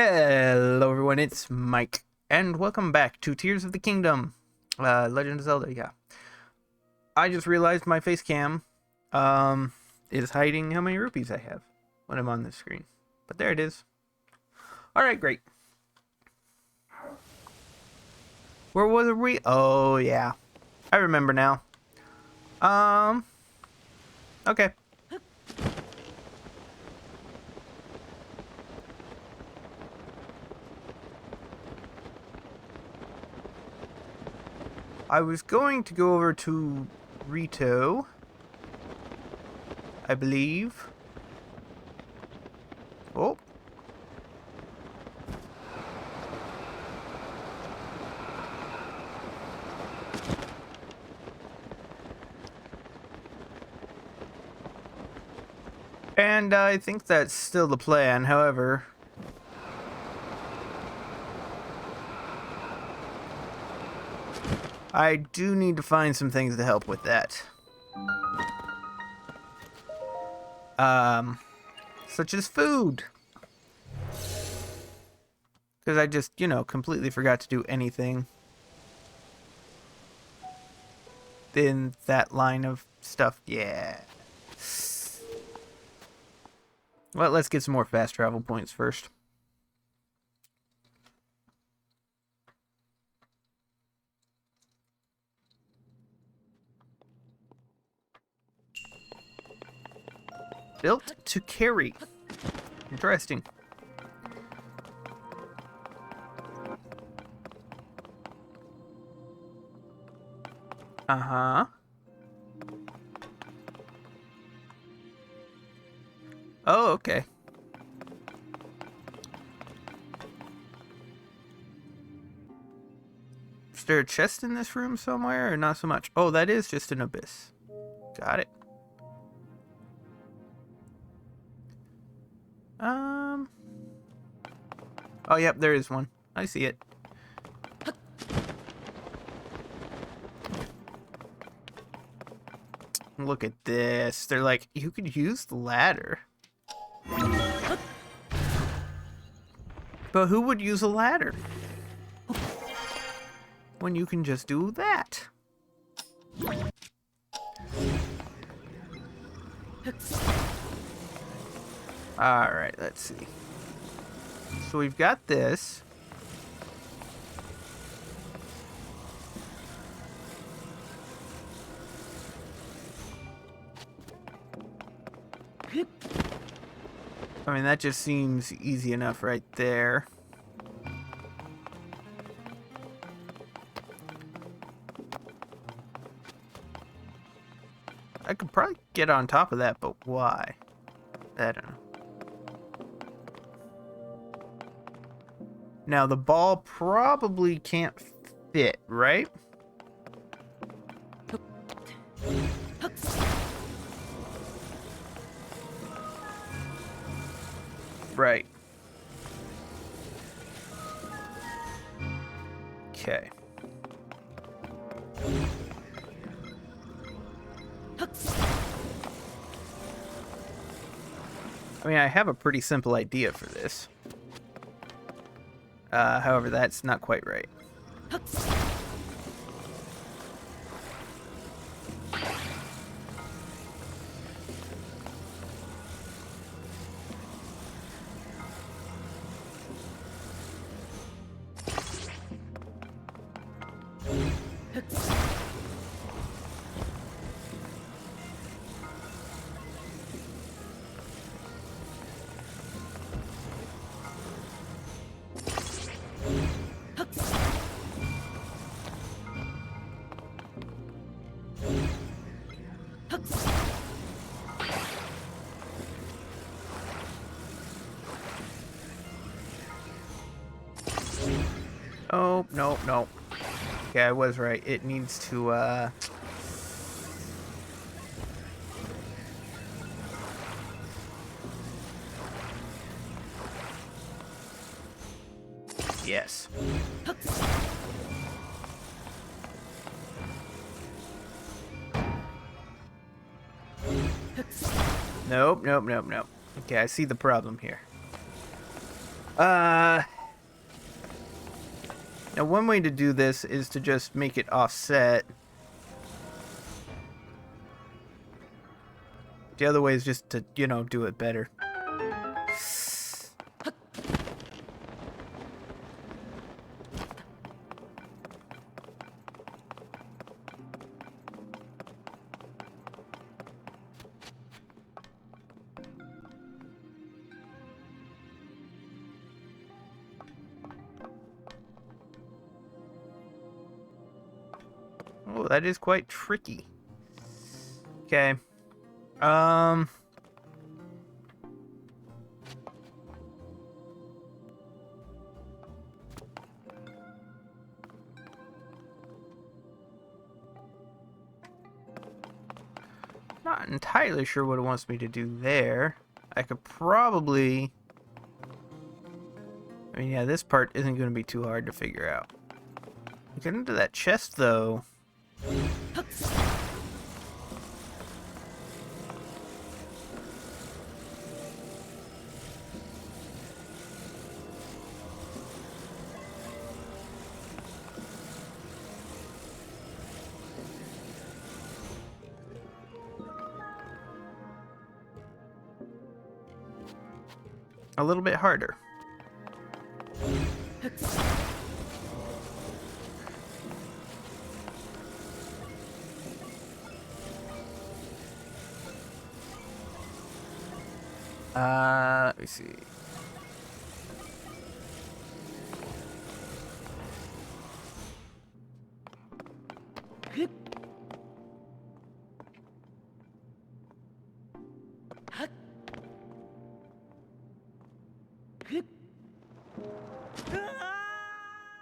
Hello everyone, it's Mike, and welcome back to Tears of the Kingdom, Legend of Zelda, yeah. I just realized my face cam, is hiding how many rupees I have when I'm on the screen. But there it is. Alright, great. Where was we? Oh, yeah. I remember now. Okay. I was going to go over to Rito, I believe. Oh. And I think that's still the plan, however... I do need to find some things to help with that. Such as food. Because I just, completely forgot to do anything in that line of stuff. Yeah. Well, let's get some more fast travel points first. Built to carry. Interesting. Uh-huh. Oh, okay. Is there a chest in this room somewhere, or not so much? Oh, that is just an abyss. Got it. Oh, yep, there is one. I see it. Look at this. They're like, you could use the ladder. But who would use a ladder when you can just do that? Alright, let's see. So we've got this. I mean, that just seems easy enough right there. I could probably get on top of that, but why? I don't know. Now, the ball probably can't fit, right? Right. Okay. I mean, I have a pretty simple idea for this. However, that's not quite right. Oh, no, no. Okay, I was right. It needs to, Yes. Nope, nope, nope, nope. Okay, I see the problem here. Uh, Now one way to do this is to just make it offset. The other way is just to, do it better. Oh, that is quite tricky. Okay. Not entirely sure what it wants me to do there. I could probably... I mean, yeah, this part isn't going to be too hard to figure out. Get into that chest, though. A little bit harder. Let me see.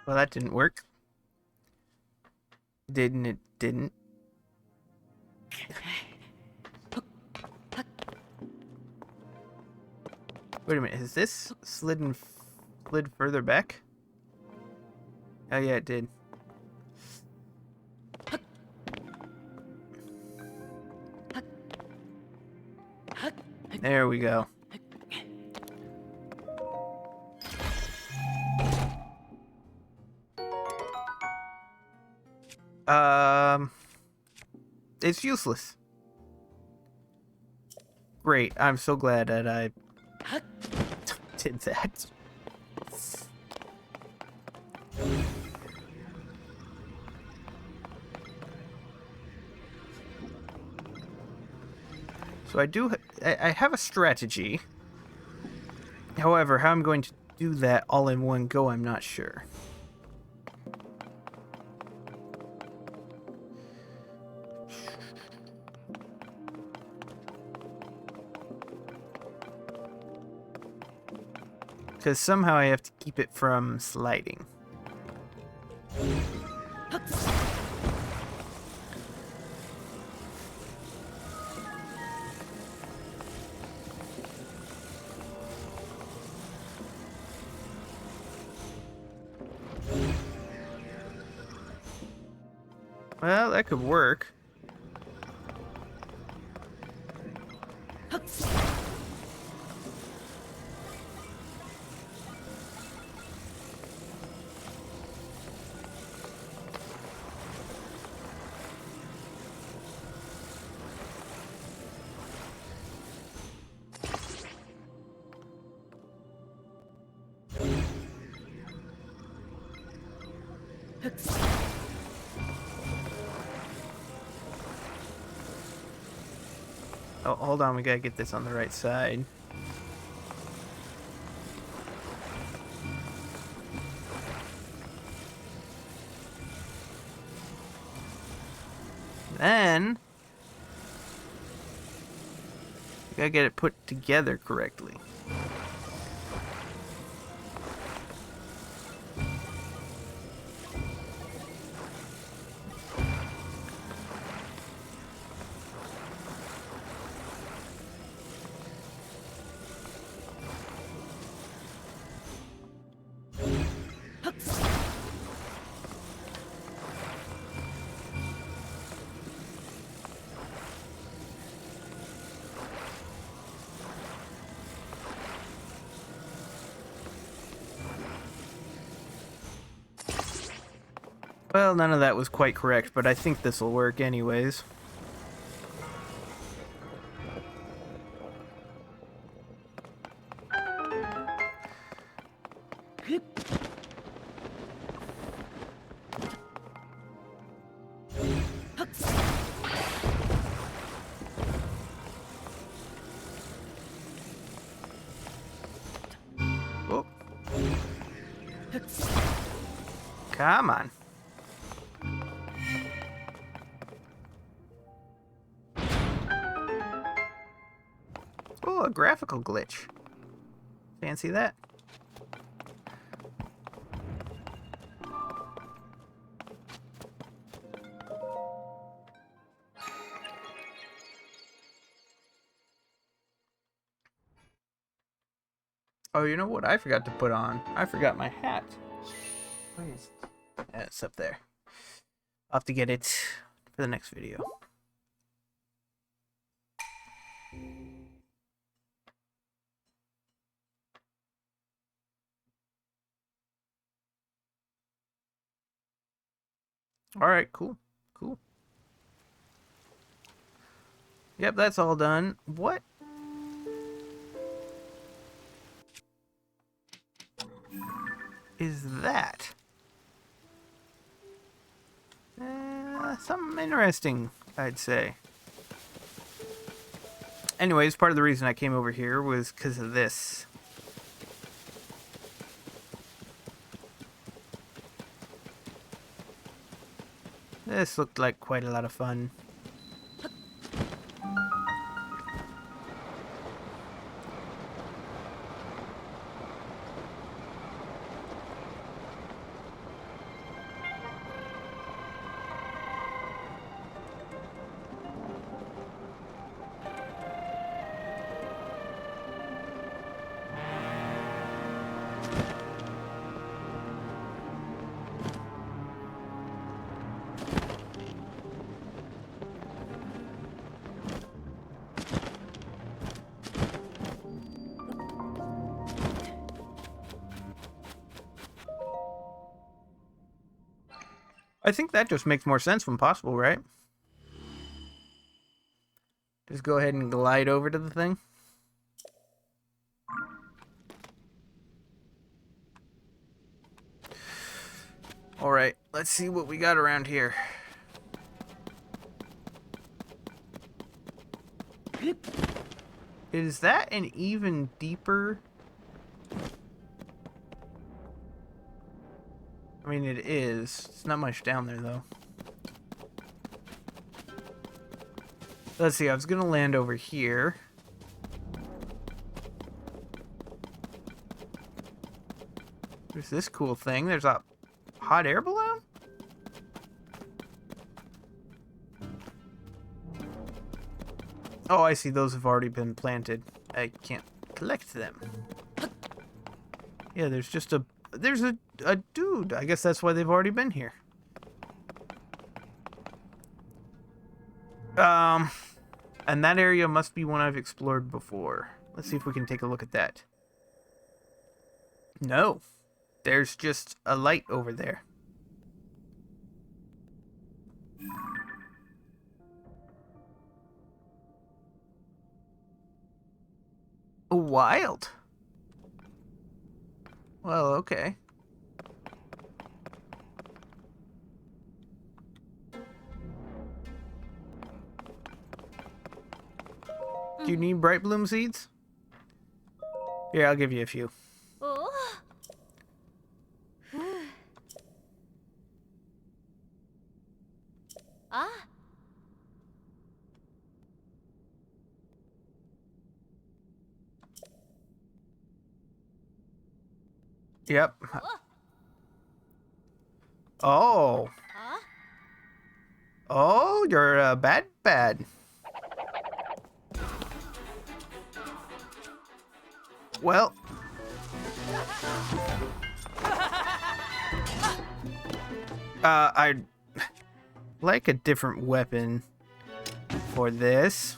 Well, that didn't work. Didn't it? Didn't. Wait a minute, has this slid further back? Oh yeah, it did. There we go. It's useless. Great, I'm so glad that I did that. So I have a strategy. However, how I'm going to do that all in one go, I'm not sure. Because somehow I have to keep it from sliding. Well, that could work. Oh, hold on, we gotta get this on the right side. Then we gotta get it put together correctly. Well, none of that was quite correct, but I think this will work anyways. Oh. Come on. Oh, a graphical glitch. Fancy that? Oh, you know what I forgot to put on? I forgot my hat. Where is it? Yeah, it's up there. I'll have to get it for the next video. Alright, cool. Cool. Yep, that's all done. What? Is that? Something interesting, I'd say. Anyways, part of the reason I came over here was because of this. This looked like quite a lot of fun. I think that just makes more sense when possible, right? Just go ahead and glide over to the thing. Alright, let's see what we got around here. Is that an even deeper... I mean, it is. It's not much down there, though. Let's see, I was gonna land over here. There's this cool thing. There's a hot air balloon? Oh, I see. Those have already been planted. I can't collect them. Yeah, there's just a... There's a dude. I guess that's why they've already been here. And that area must be one I've explored before. Let's see if we can take a look at that. No. There's just a light over there. Wild. Well, okay. Do you need bright bloom seeds? Here, I'll give you a few. Oh. Ah. Yep. Oh. Huh? Oh, you're bad. Well. I'd like a different weapon for this.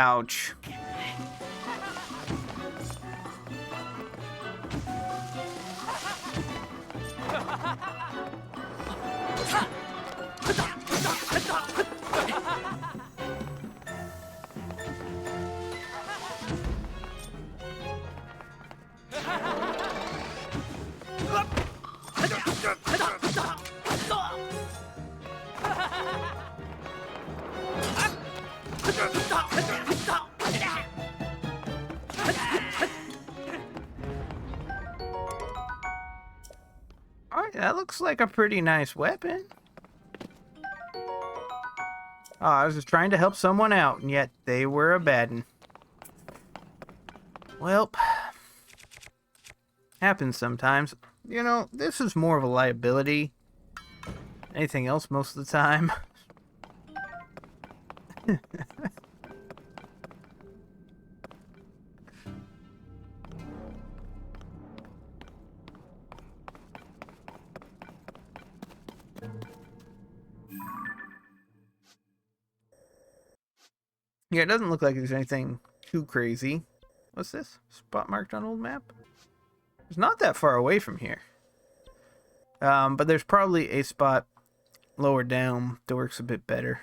Ouch. Alright, that looks like a pretty nice weapon. Oh, I was just trying to help someone out, and yet they were a bad one. Well, happens sometimes. You know, this is more of a liability. Anything else most of the time. Yeah, it doesn't look like there's anything too crazy. What's this? Spot marked on old map? It's not that far away from here. But there's probably a spot lower down that works a bit better.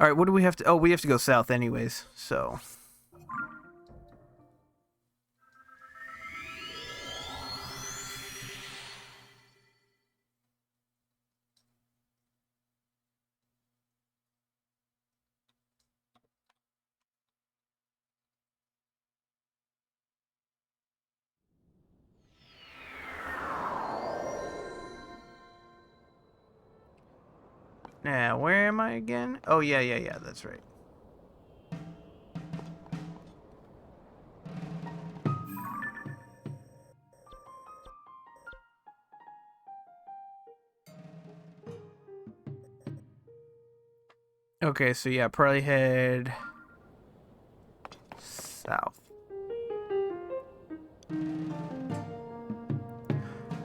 Alright, what do we have to... Oh, we have to go south anyways, so... Now, where am I again? Oh, yeah, that's right. Okay, so yeah, probably head south.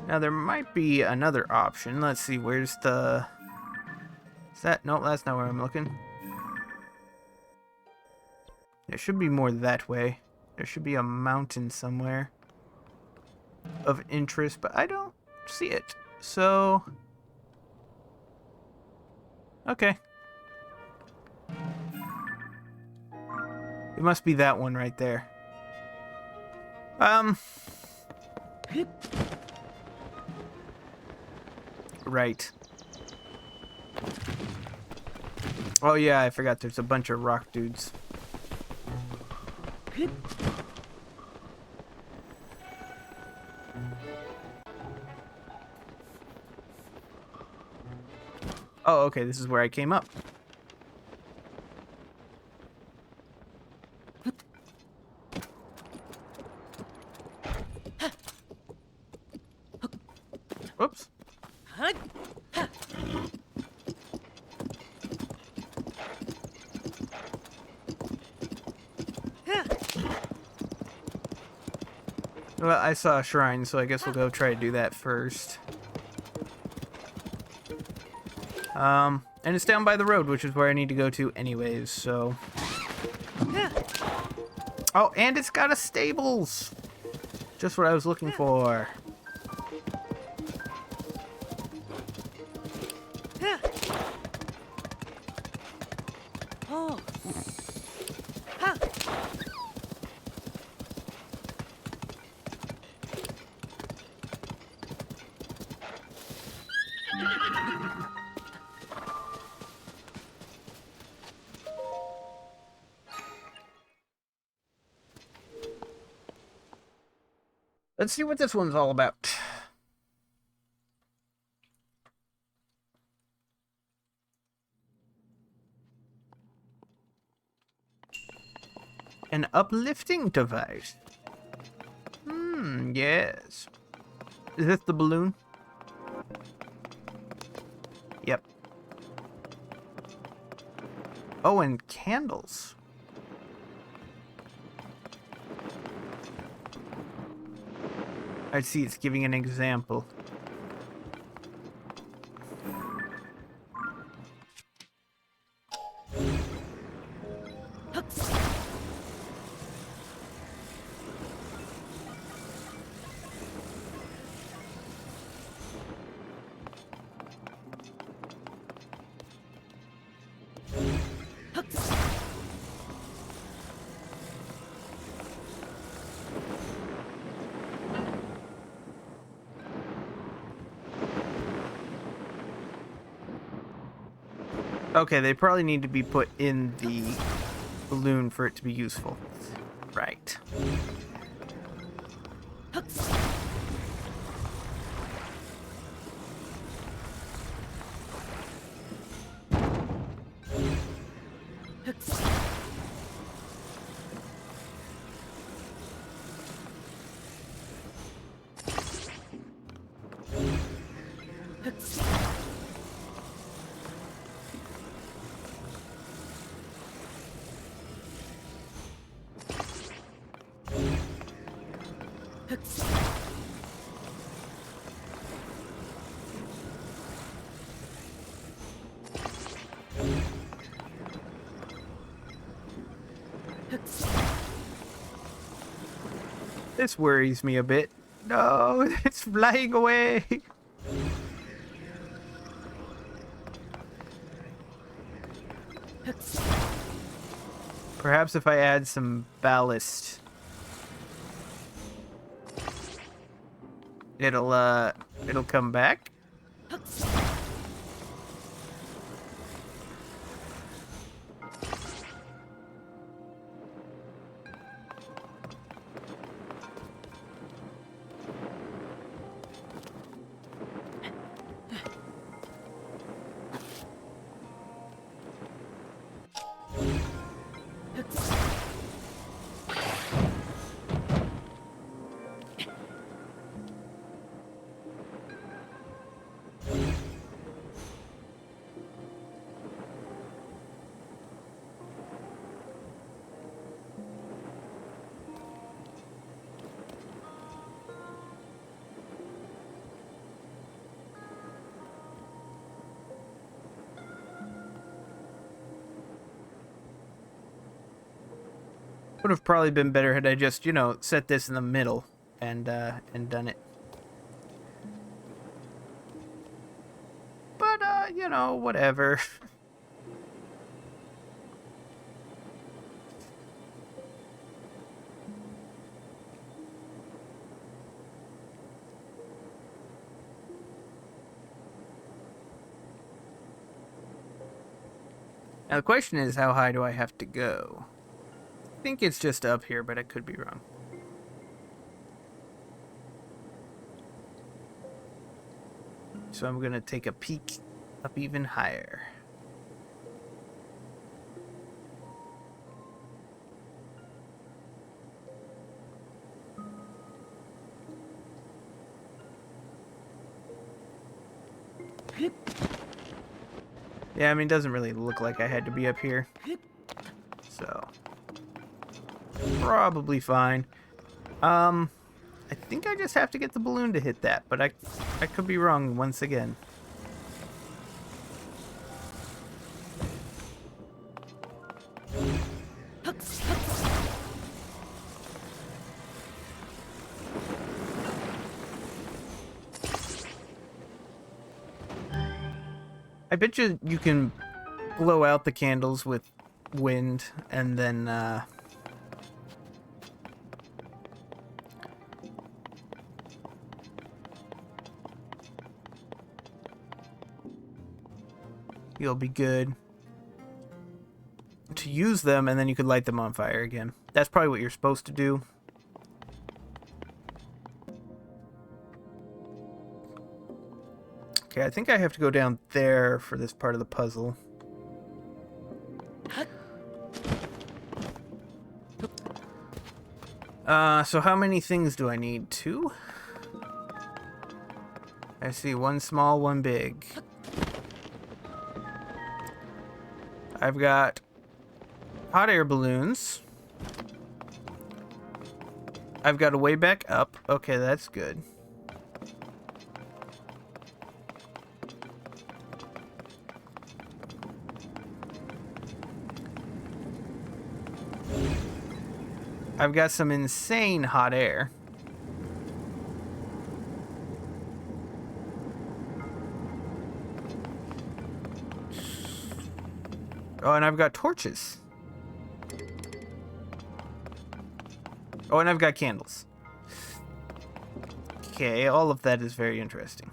Now, there might be another option. Let's see, where's the... Is that... Nope, that's not where I'm looking. There should be more that way. There should be a mountain somewhere of interest, but I don't see it. So... Okay. It must be that one right there. Right. Oh yeah, I forgot there's a bunch of rock dudes. Oh, okay, this is where I came up. Whoops. Well, I saw a shrine, so I guess we'll go try to do that first. And it's down by the road, which is where I need to go to anyways, so... Oh, and it's got a stables! Just what I was looking for. Let's see what this one's all about. An uplifting device. Yes. Is this the balloon? Yep. Oh, and candles. I see it's giving an example. Okay, they probably need to be put in the balloon for it to be useful. Right. This worries me a bit. No, it's flying away. Perhaps if I add some ballast, it'll come back. Would have probably been better had I just, set this in the middle and done it. But whatever. Now the question is, how high do I have to go? I think it's just up here, but I could be wrong. So I'm gonna take a peek up even higher. Yeah, I mean, it doesn't really look like I had to be up here. So, probably fine. I think I just have to get the balloon to hit that, but I could be wrong once again. I bet you can blow out the candles with wind and then you'll be good to use them, and then you could light them on fire again. That's probably what you're supposed to do. Okay, I think I have to go down there for this part of the puzzle. So how many things do I need? 2? I see, 1 small, 1 big. I've got hot air balloons. I've got a way back up. Okay, that's good. I've got some insane hot air. Oh, and I've got torches. Oh, and I've got candles. Okay, all of that is very interesting.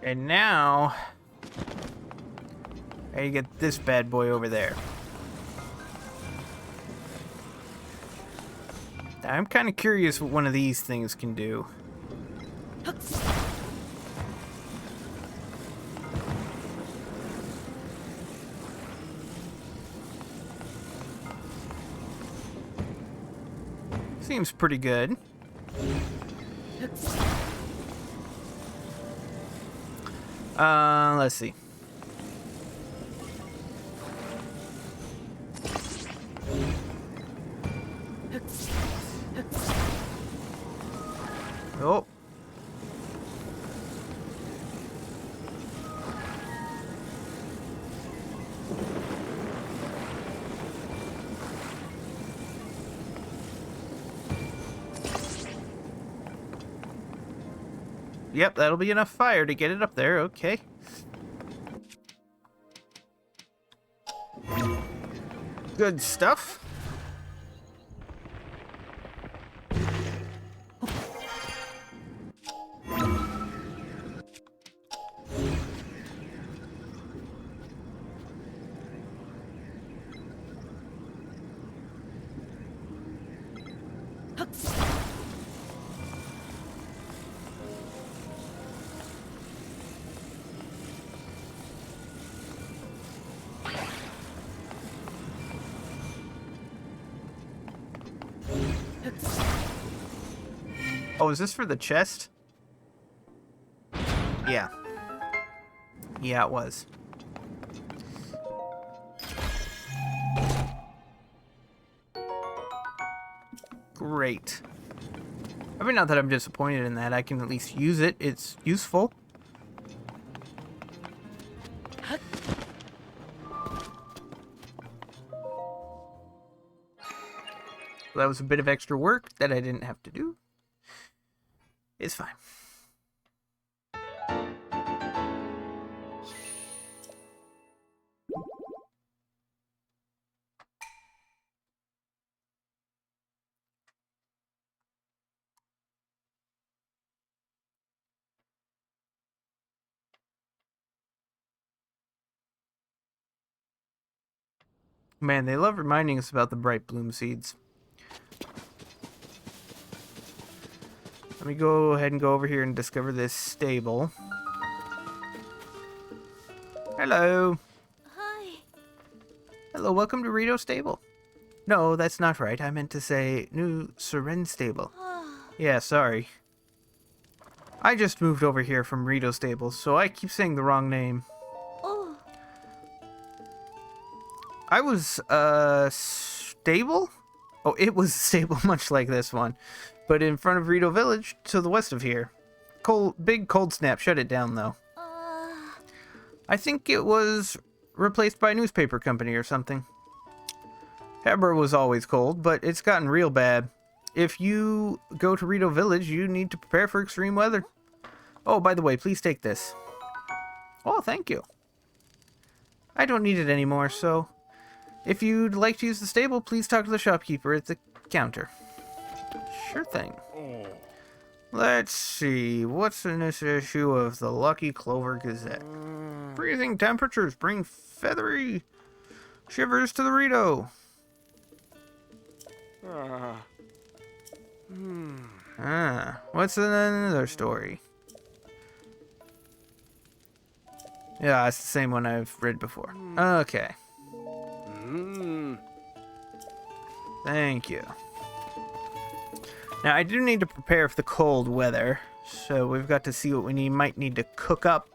And now, I get this bad boy over there. I'm kind of curious what one of these things can do. Seems pretty good. Let's see. Oh. Yep, that'll be enough fire to get it up there. Okay. Good stuff. Oh, is this for the chest? Yeah. Yeah, it was. Great. I mean, not that I'm disappointed in that. I can at least use it. It's useful. That was a bit of extra work that I didn't have to do. It's fine. Man, they love reminding us about the bright bloom seeds. Let me go ahead and go over here and discover this stable. Hello. Hi. Hello, welcome to Rito Stable. No, that's not right. I meant to say New Seren Stable. Yeah, sorry. I just moved over here from Rito Stable, so I keep saying the wrong name. Oh. I was, stable? Oh, it was stable, much like this one. But in front of Rito Village, to the west of here. Big cold snap shut it down, though. I think it was replaced by a newspaper company or something. Heber was always cold, but it's gotten real bad. If you go to Rito Village, you need to prepare for extreme weather. Oh, by the way, please take this. Oh, thank you. I don't need it anymore, so if you'd like to use the stable, please talk to the shopkeeper at the counter. Sure thing. Let's see, what's in this issue of the Lucky Clover Gazette? Freezing temperatures bring feathery shivers to the Rito. What's in another story? Yeah, it's the same one I've read before. Okay. Thank you. Now, I do need to prepare for the cold weather. So we've got to see what we might need to cook up.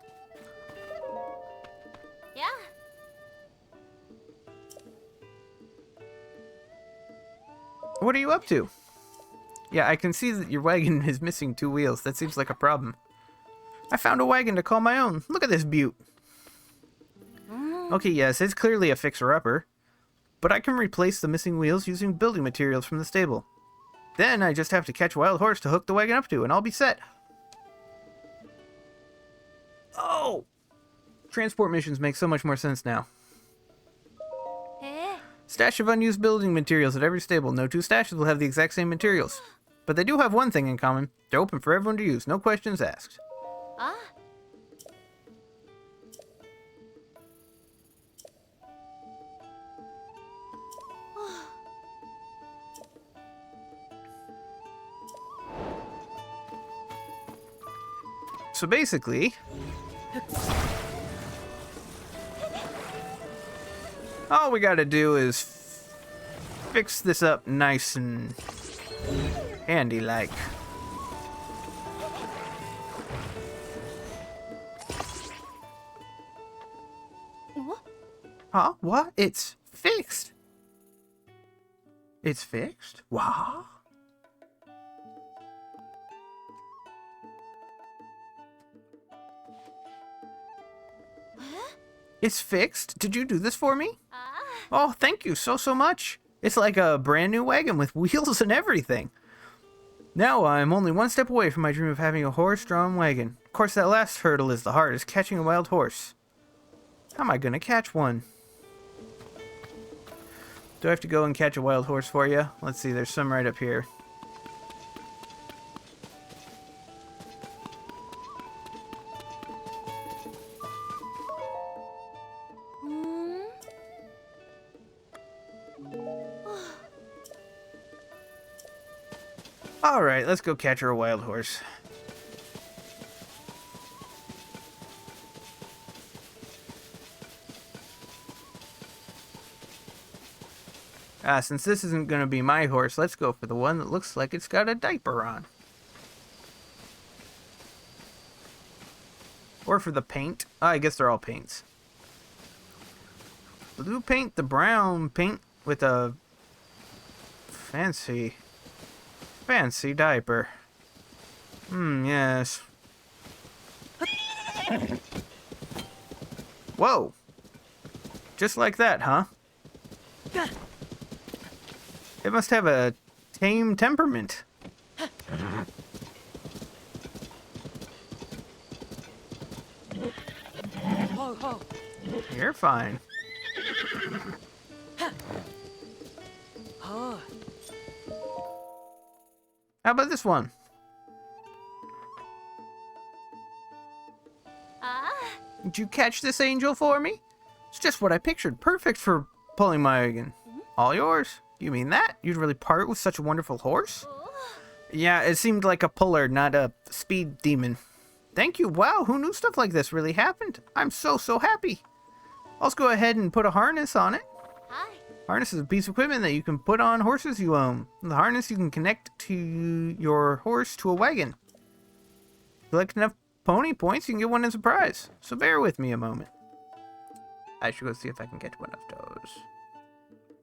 Yeah. What are you up to? Yeah, I can see that your wagon is missing 2 wheels. That seems like a problem. I found a wagon to call my own. Look at this beaut. Okay, yes, it's clearly a fixer-upper. But I can replace the missing wheels using building materials from the stable. Then I just have to catch a wild horse to hook the wagon up to, and I'll be set. Oh! Transport missions make so much more sense now. Eh? Stash of unused building materials at every stable. No 2 stashes will have the exact same materials. But they do have one thing in common. They're open for everyone to use. No questions asked. Ah. So basically, all we gotta do is fix this up nice and handy-like. What? Huh? What? It's fixed. It's fixed? Wow. It's fixed? Did you do this for me? Ah. Oh, thank you so much. It's like a brand new wagon with wheels and everything. Now I'm only one step away from my dream of having a horse-drawn wagon. Of course, that last hurdle is the hardest, catching a wild horse. How am I gonna catch one? Do I have to go and catch a wild horse for you? Let's see, there's some right up here. Alright, let's go catch her a wild horse. Since this isn't going to be my horse, let's go for the one that looks like it's got a diaper on. Or for the paint. Oh, I guess they're all paints. Blue paint, the brown paint with a fancy diaper. Yes. Whoa. Just like that, huh? It must have a tame temperament. You're fine. How about this one? Ah. Did you catch this angel for me? It's just what I pictured. Perfect for pulling my wagon. All yours. You mean that? You'd really part with such a wonderful horse? Oh. Yeah, it seemed like a puller, not a speed demon. Thank you. Wow, who knew stuff like this really happened? I'm so happy. Let's go ahead and put a harness on it. Hi. Harness is a piece of equipment that you can put on horses you own. The harness you can connect to your horse to a wagon. If you collect enough pony points, you can get one as a prize. So bear with me a moment. I should go see if I can get one of those.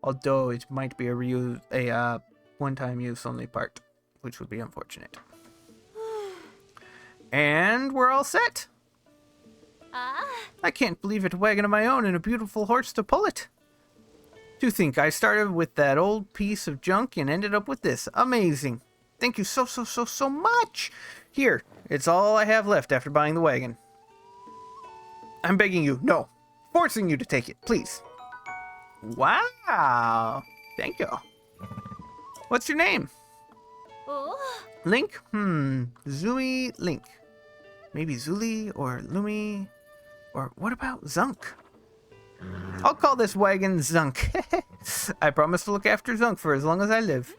Although it might be a one-time use only part, which would be unfortunate. And we're all set. Ah. I can't believe it, a wagon of my own and a beautiful horse to pull it. To think I started with that old piece of junk and ended up with this. Amazing. Thank you so much. Here, it's all I have left after buying the wagon. I'm begging you, no, forcing you to take it, please. Wow. Thank you. What's your name? Oh. Link? Zooey Link. Maybe Zuli or Lumi. Or what about Zunk? I'll call this wagon Zunk. I promise to look after Zunk for as long as I live.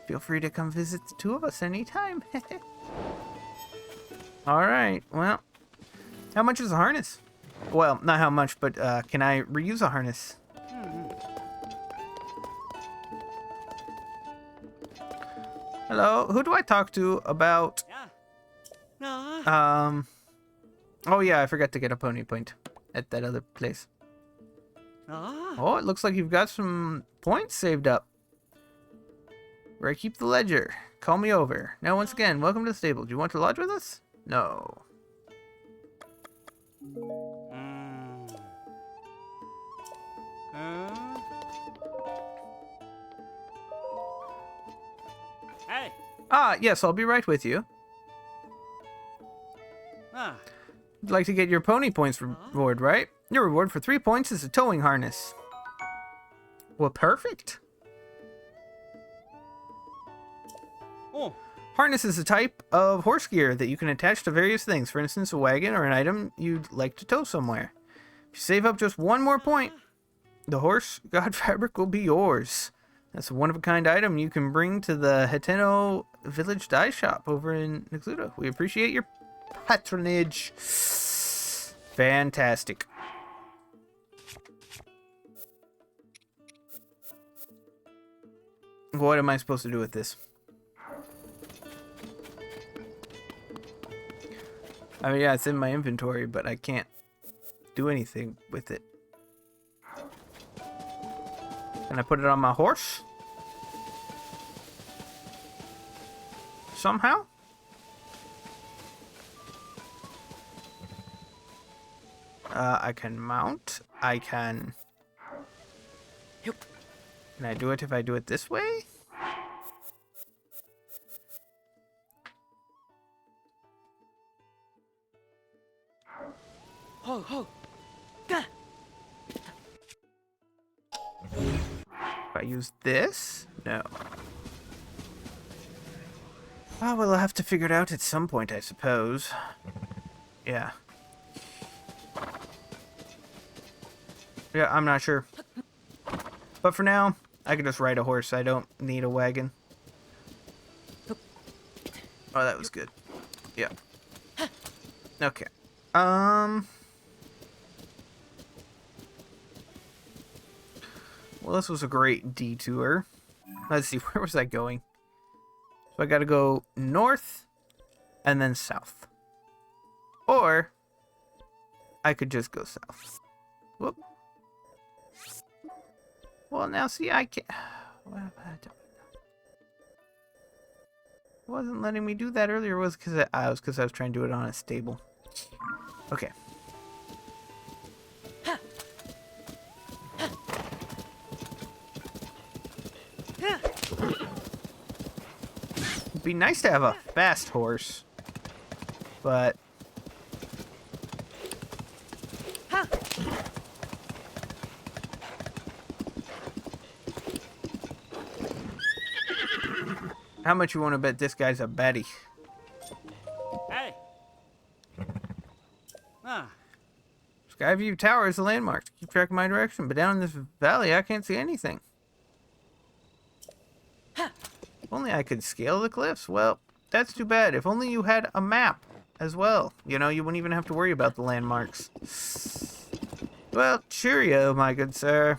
Feel free to come visit the two of us anytime. Alright, well. How much is a harness? Well, not how much, but can I reuse a harness? Hello, who do I talk to about Oh yeah, I forgot to get a pony point at that other place. Oh, it looks like you've got some points saved up. Where I keep the ledger. Call me over. Now, once again, welcome to the stable. Do you want to lodge with us? No. Hey. Ah, yes, I'll be right with you. You'd like to get your pony points reward, right? Your reward for 3 points is a towing harness. Well, perfect. Oh. Harness is a type of horse gear that you can attach to various things. For instance, a wagon or an item you'd like to tow somewhere. If you save up just 1 more point, the horse god fabric will be yours. That's a one-of-a-kind item you can bring to the Rito Village dye shop over in Nexudo. We appreciate your patronage. Fantastic. What am I supposed to do with this? I mean, yeah, it's in my inventory, but I can't do anything with it. Can I put it on my horse? Somehow? I can mount. I can... Can I do it if I do it this way? Ho ho. If I use this? No. Oh, well, I'll have to figure it out at some point, I suppose. Yeah. Yeah, I'm not sure. But for now, I can just ride a horse. I don't need a wagon. Oh, that was good. Yeah. Okay. Well, this was a great detour. Let's see, where was I going? So I gotta go north and then south. Or I could just go south. Whoop. Well, now see, I can't... Wasn't letting me do that earlier. Was because I was trying to do it on a stable. Okay. It'd be nice to have a fast horse, but how much you want to bet this guy's a baddie? Hey. Skyview Tower is a landmark to keep track of my direction, but down in this valley I can't see anything. If only I could scale the cliffs. Well, that's too bad. If only you had a map as well. You know, you wouldn't even have to worry about the landmarks. Well, cheerio, my good sir.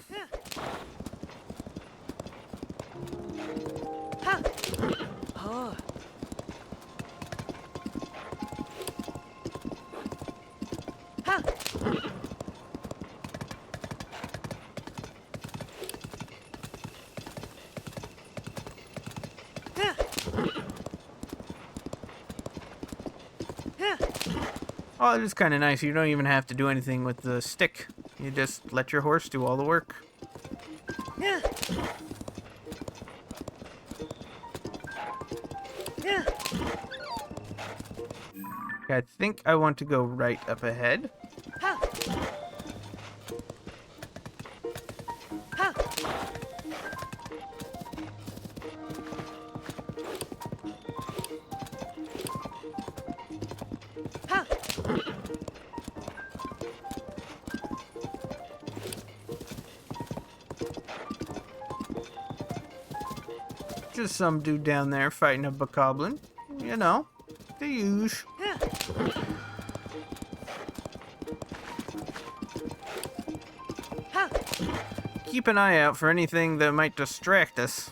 Oh, it is kind of nice. You don't even have to do anything with the stick. You just let your horse do all the work. I think I want to go right up ahead. Just some dude down there fighting a bokoblin. You know, the usual. Keep an eye out for anything that might distract us.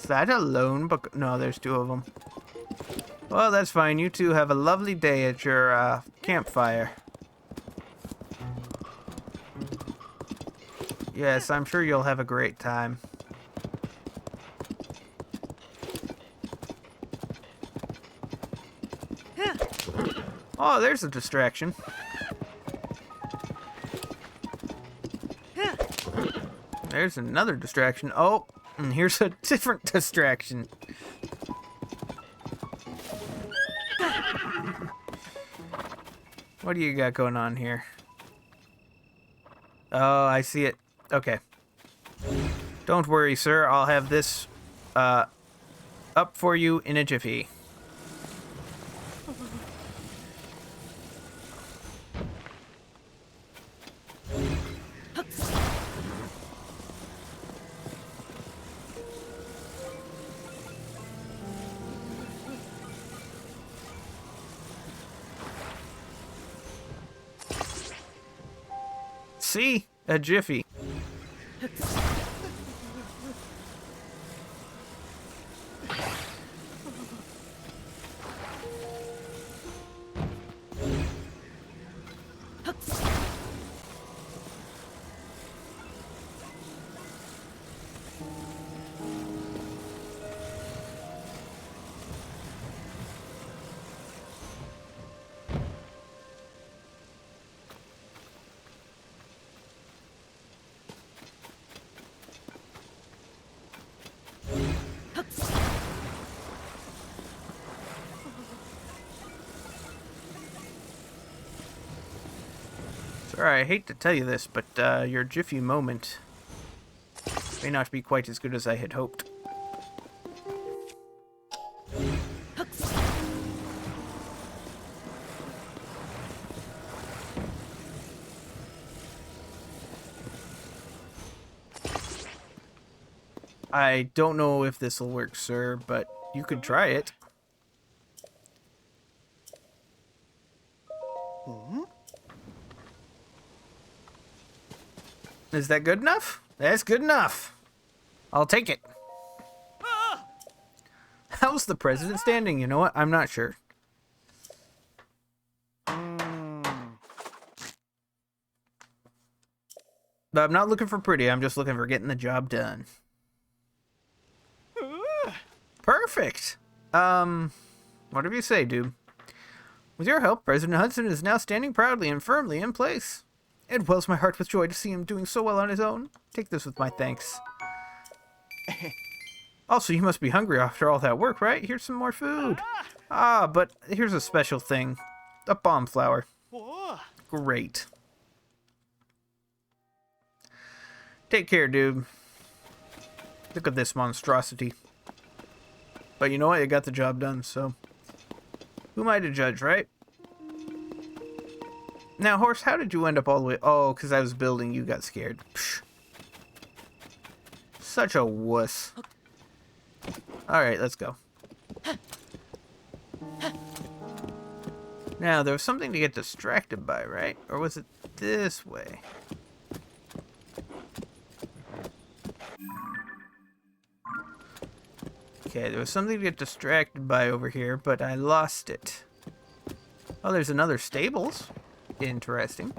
that alone? But no, there's two of them. Well, that's fine. You two have a lovely day at your campfire. Yes, I'm sure you'll have a great time. Oh, there's a distraction. There's another distraction. Oh, and here's a different distraction. What do you got going on here? Oh, I see it. Okay. Don't worry, sir. I'll have this up for you in a jiffy. See? A jiffy. Sorry, I hate to tell you this, but your jiffy moment may not be quite as good as I had hoped. I don't know if this will work, sir, but you could try it. Is that good enough? That's good enough. I'll take it. How's the president standing? You know what? I'm not sure. But I'm not looking for pretty. I'm just looking for getting the job done. Perfect. Whatever you say, dude. With your help, President Hudson is now standing proudly and firmly in place. It wells my heart with joy to see him doing so well on his own. Take this with my thanks. Also, you must be hungry after all that work, right? Here's some more food. Ah, but here's a special thing. A bomb flower. Great. Take care, dude. Look at this monstrosity. But you know what? You got the job done, so... Who am I to judge, right? Now, horse, how did you end up all the way... Oh, because I was building, you got scared. Psh. Such a wuss. Alright, let's go. Now, there was something to get distracted by, right? Or was it this way? Okay, there was something to get distracted by over here, but I lost it. Oh, there's another stables. Interesting.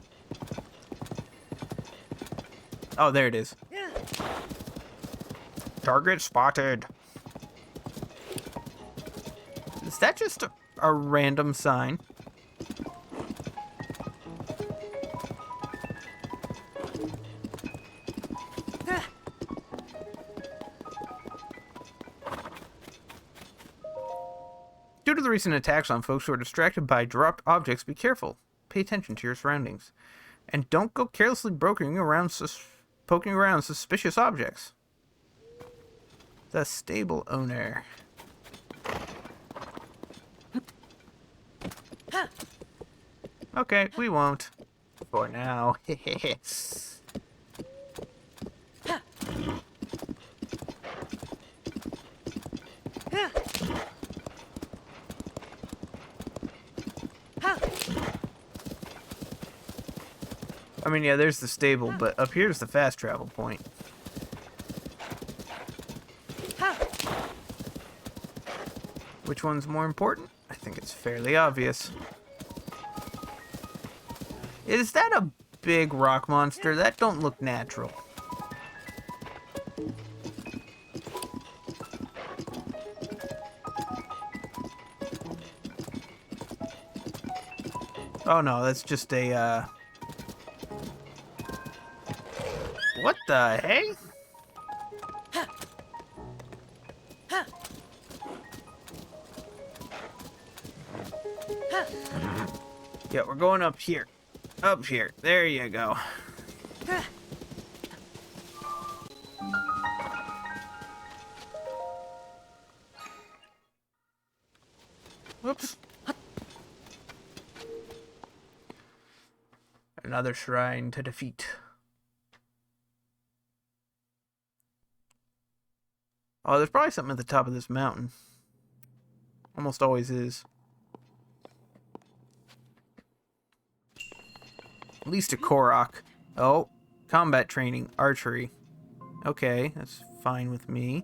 Oh, there it is. Target spotted. Is that just a random sign? Due to the recent attacks on folks who are distracted by dropped objects, be careful. Pay attention to your surroundings. And don't go carelessly poking around suspicious objects. The stable owner. Okay, we won't. For now. I mean, yeah, there's the stable, but up here's the fast travel point. Which one's more important? I think it's fairly obvious. Is that a big rock monster? That don't look natural. Oh no, that's just a, What the hey? Yeah, we're going up here. Up here. There you go. Whoops. Another shrine to defeat. Oh, there's probably something at the top of this mountain. Almost always is. At least a Korok. Oh, combat training, archery. Okay, that's fine with me.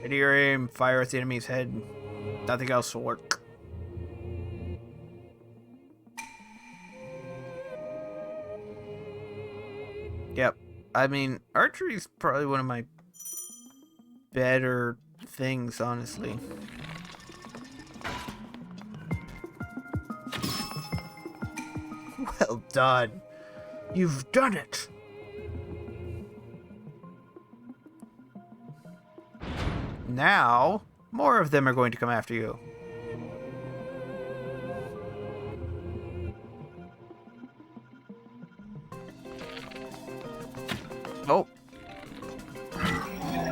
Ready your aim, fire at the enemy's head. Nothing else will work. Yep. I mean, archery's probably one of my better things, honestly. Well done. You've done it. Now, more of them are going to come after you. Oh.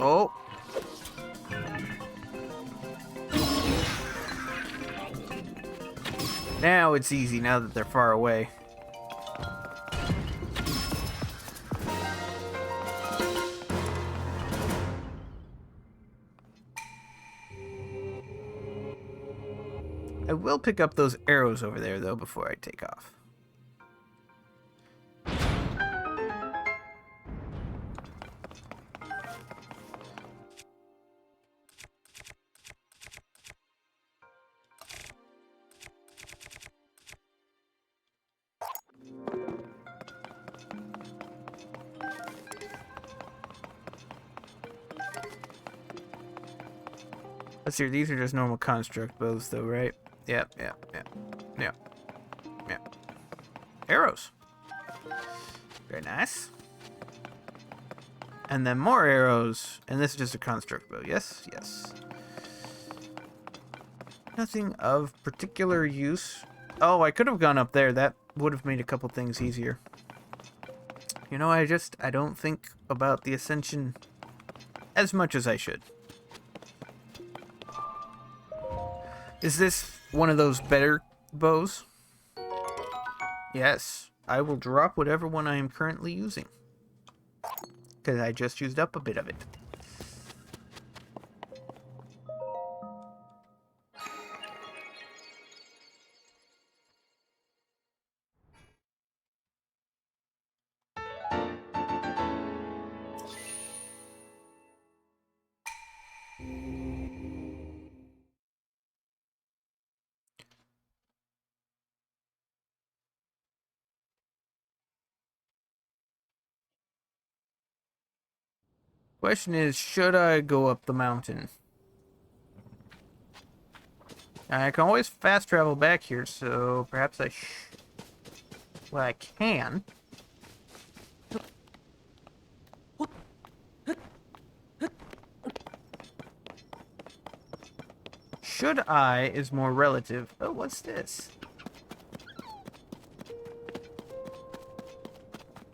Oh. Now it's easy now that they're far away. I will pick up those arrows over there, though, before I take off. Let's see, these are just normal construct bows, though, right? Yep. Arrows. Very nice. And then more arrows. And this is just a construct bow. Yes. Nothing of particular use. Oh, I could have gone up there. That would have made a couple things easier. You know, I don't think about the Ascension as much as I should. Is this one of those better bows? Yes, I will drop whatever one I am currently using. Because I just used up a bit of it. Question is, should I go up the mountain? I can always fast travel back here, so perhaps well, I can. Should I is more relative. Oh, what's this?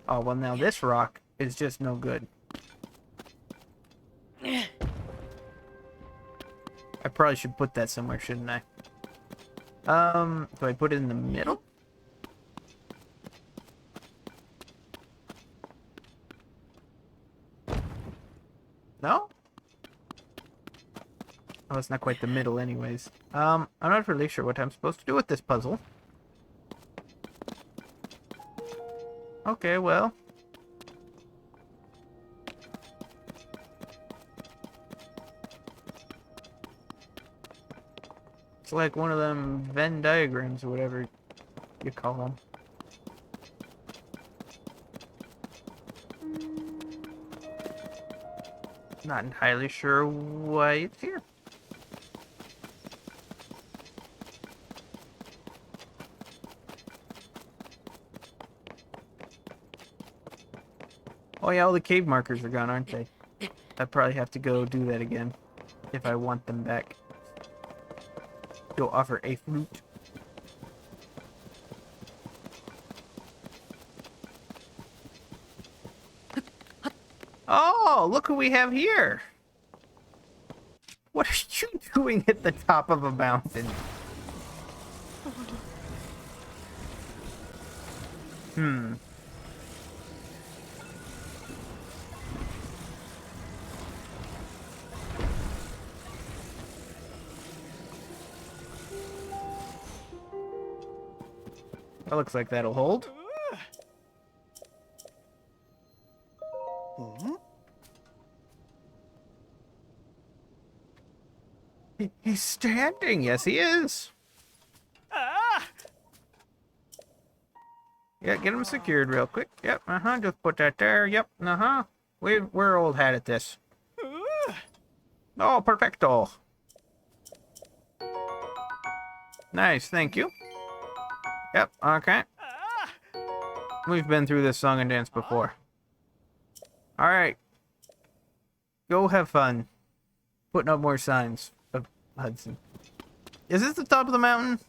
Oh, well, now this rock is just no good. I probably should put that somewhere, shouldn't I? Do I put it in the middle? No? Oh, it's not quite the middle anyways. I'm not really sure what I'm supposed to do with this puzzle. Okay, well. It's like one of them Venn diagrams or whatever you call them. Not entirely sure why it's here. Oh yeah, all the cave markers are gone, aren't they? I probably have to go do that again if I want them back. You'll offer a fruit. Oh, look who we have here. What are you doing at the top of a mountain? That looks like that'll hold. He's standing. Yes, he is. Ah! Yeah, get him secured real quick. Yep, just put that there. Yep, We're old hat at this. Oh, perfecto. Nice, thank you. Yep, okay. We've been through this song and dance before. Alright. Go have fun. Putting up more signs of Hudson. Is this the top of the mountain?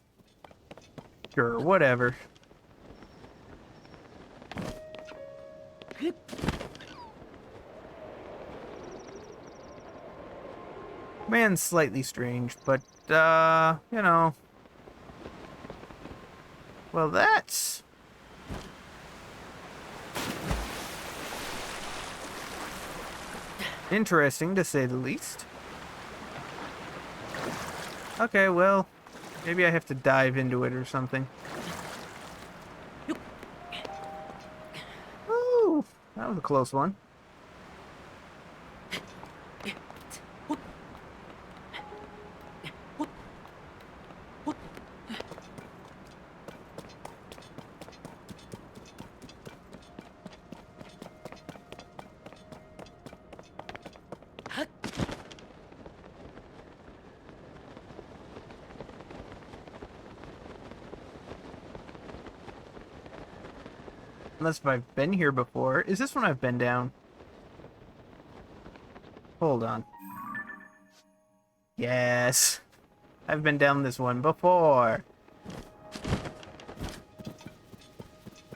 Sure, whatever. Man's slightly strange, but, you know. Well, that's... interesting, to say the least. Okay, well, maybe I have to dive into it or something. Ooh, that was a close one. Unless if I've been here before. Is this one I've been down? Hold on. Yes. I've been down this one before.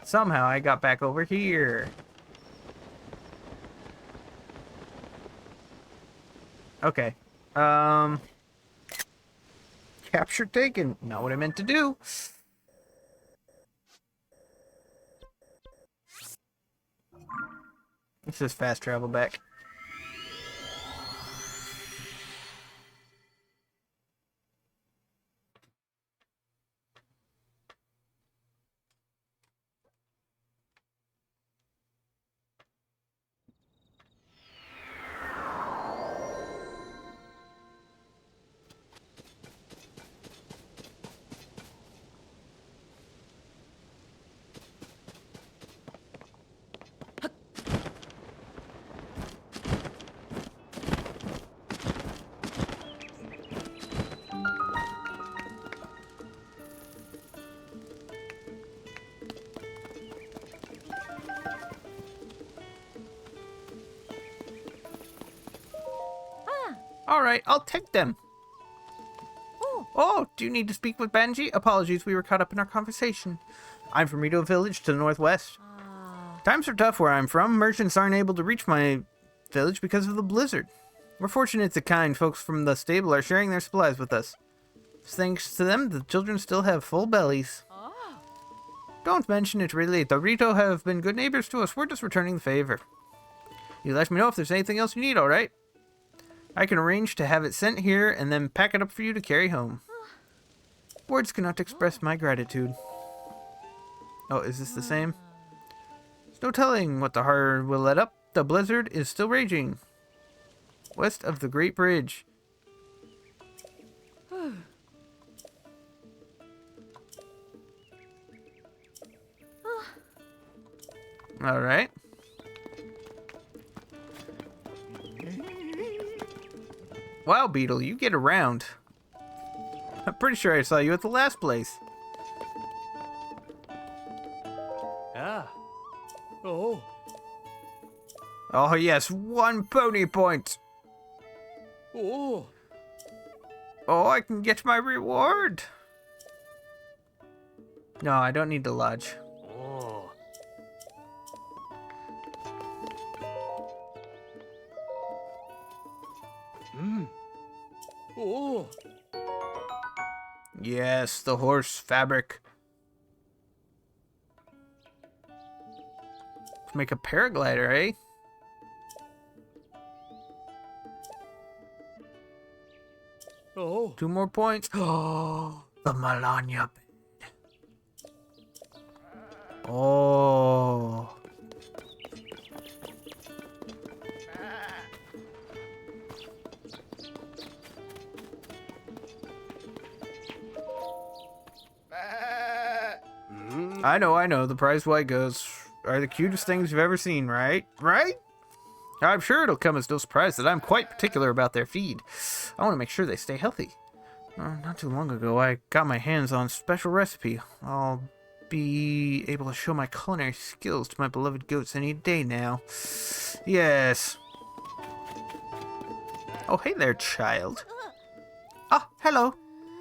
Somehow I got back over here. Okay. Capture taken. Not what I meant to do. Let's just fast travel back. Alright, I'll take them. Oh, do you need to speak with Banji? Apologies, we were caught up in our conversation. I'm from Rito Village to the northwest. Times are tough where I'm from. Merchants aren't able to reach my village because of the blizzard. We're fortunate the kind folks from the stable are sharing their supplies with us. Thanks to them, the children still have full bellies. Don't mention it, really. The Rito have been good neighbors to us. We're just returning the favor. You let me know if there's anything else you need, alright? I can arrange to have it sent here and then pack it up for you to carry home. Words cannot express my gratitude. Oh, is this the same? There's no telling what the horror will let up. The blizzard is still raging. West of the Great Bridge. Alright. Wow, Beetle, you get around. I'm pretty sure I saw you at the last place. Ah. Oh. Oh yes, 1 pony point. Oh. Oh, I can get my reward. No, I don't need to lodge. Oh. Oh. Yes, the horse fabric. Let's make a paraglider, eh? Oh. 2 more points. Oh, the Melania bed. Oh. I know. The prize white goes are the cutest things you've ever seen, right? Right? I'm sure it'll come as no surprise that I'm quite particular about their feed. I want to make sure they stay healthy. Not too long ago, I got my hands on a special recipe. I'll be able to show my culinary skills to my beloved goats any day now. Yes. Oh, hey there, child. Ah, hello.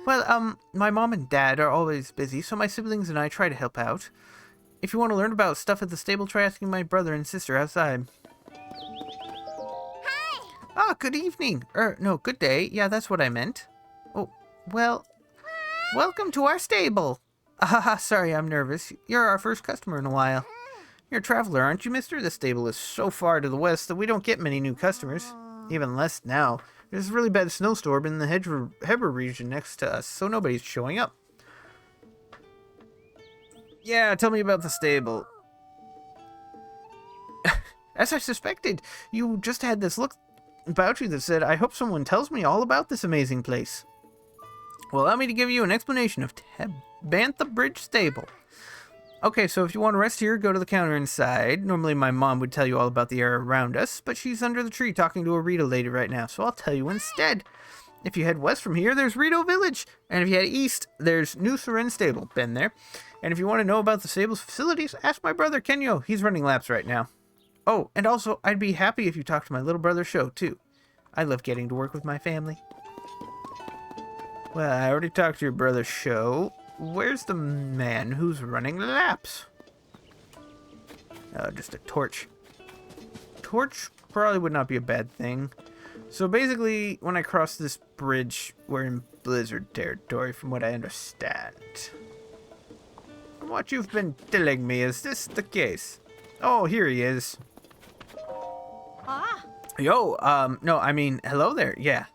Well, my mom and dad are always busy, so my siblings and I try to help out. If you want to learn about stuff at the stable, try asking my brother and sister outside. Hi. Ah, good evening. No, good day. Yeah, that's what I meant. Oh, well, welcome to our stable. Ah, sorry, I'm nervous. You're our first customer in a while. You're a traveler, aren't you, mister? The stable is so far to the west that we don't get many new customers. Even less now. There's a really bad snowstorm in the Heber region next to us, so nobody's showing up. Yeah, tell me about the stable. As I suspected, you just had this look about you that said, I hope someone tells me all about this amazing place. Well, allow me to give you an explanation of Bantha Bridge Stable. Okay, so if you want to rest here, go to the counter inside. Normally my mom would tell you all about the area around us, but she's under the tree talking to a Rito lady right now, so I'll tell you instead. If you head west from here, there's Rito Village. And if you head east, there's New Seren Stable. Been there. And if you want to know about the stable's facilities, ask my brother Kenyo. He's running laps right now. Oh, and also, I'd be happy if you talked to my little brother Sho, too. I love getting to work with my family. Well, I already talked to your brother Sho. Where's the man who's running laps? Just a torch. Torch probably would not be a bad thing. So basically, when I cross this bridge, we're in blizzard territory, from what I understand. From what you've been telling me, is this the case? Oh, here he is. Ah. Yo, no, I mean, hello there, yeah.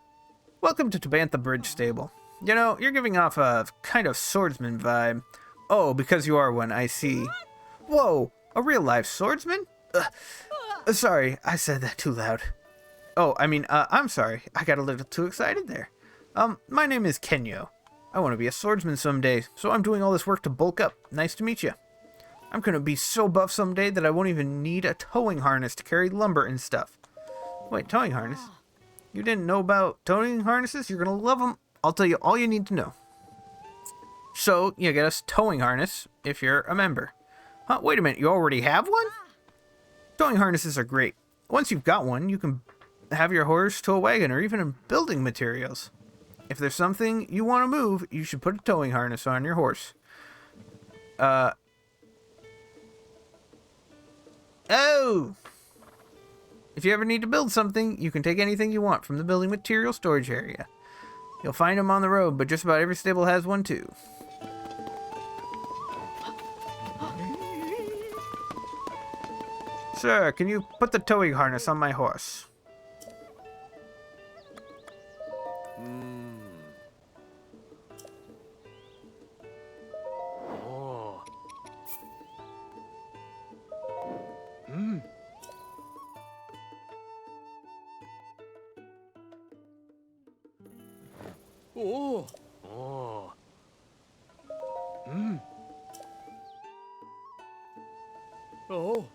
Welcome to Tabantha Bridge Stable. You know, you're giving off a kind of swordsman vibe. Oh, because you are one, I see. Whoa, a real-life swordsman? Sorry, I said that too loud. Oh, I mean, I'm sorry. I got a little too excited there. My name is Kenyo. I want to be a swordsman someday, so I'm doing all this work to bulk up. Nice to meet you. I'm gonna be so buff someday that I won't even need a towing harness to carry lumber and stuff. Wait, towing harness? You didn't know about towing harnesses? You're gonna love them. I'll tell you all you need to know. So, you get a towing harness if you're a member. Huh, wait a minute, you already have one? Towing harnesses are great. Once you've got one, you can have your horse tow a wagon or even in building materials. If there's something you want to move, you should put a towing harness on your horse. Oh! If you ever need to build something, you can take anything you want from the building material storage area. You'll find them on the road, but just about every stable has one too. Sir, can you put the towing harness on my horse? Oh. Oh. Oh. Oh.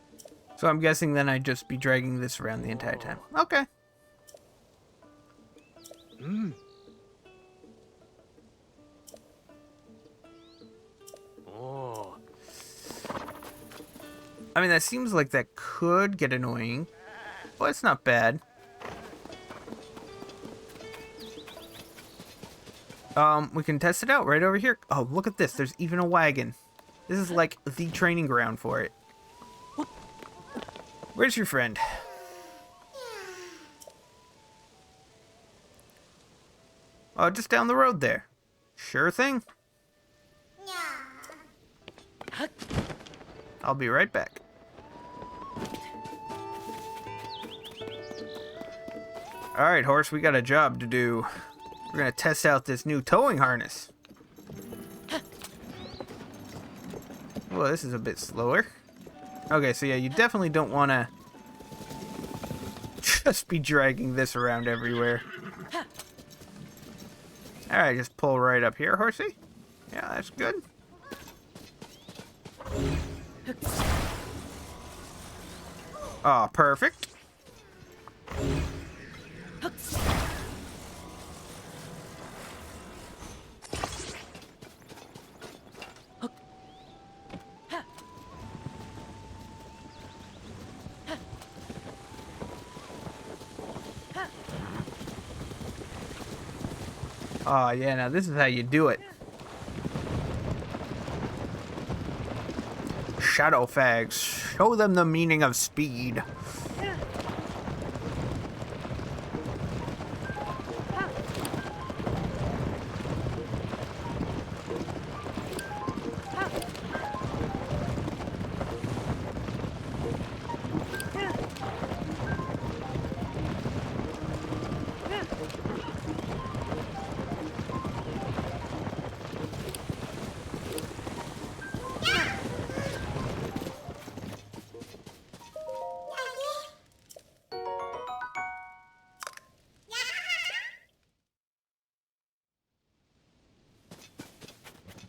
So I'm guessing then I'd just be dragging this around the entire time. Okay. Oh. I mean, that seems like that could get annoying, but it's not bad. We can test it out right over here. Oh, look at this. There's even a wagon. This is like the training ground for it. Where's your friend? Oh, just down the road there. Sure thing. I'll be right back. Alright, horse, we got a job to do. We're gonna test out this new towing harness. Well, this is a bit slower. Okay, so yeah, you definitely don't want to just be dragging this around everywhere. Alright, just pull right up here, horsey. Yeah, that's good. Oh, perfect. Oh, yeah, now this is how you do it. Shadow fags. Show them the meaning of speed.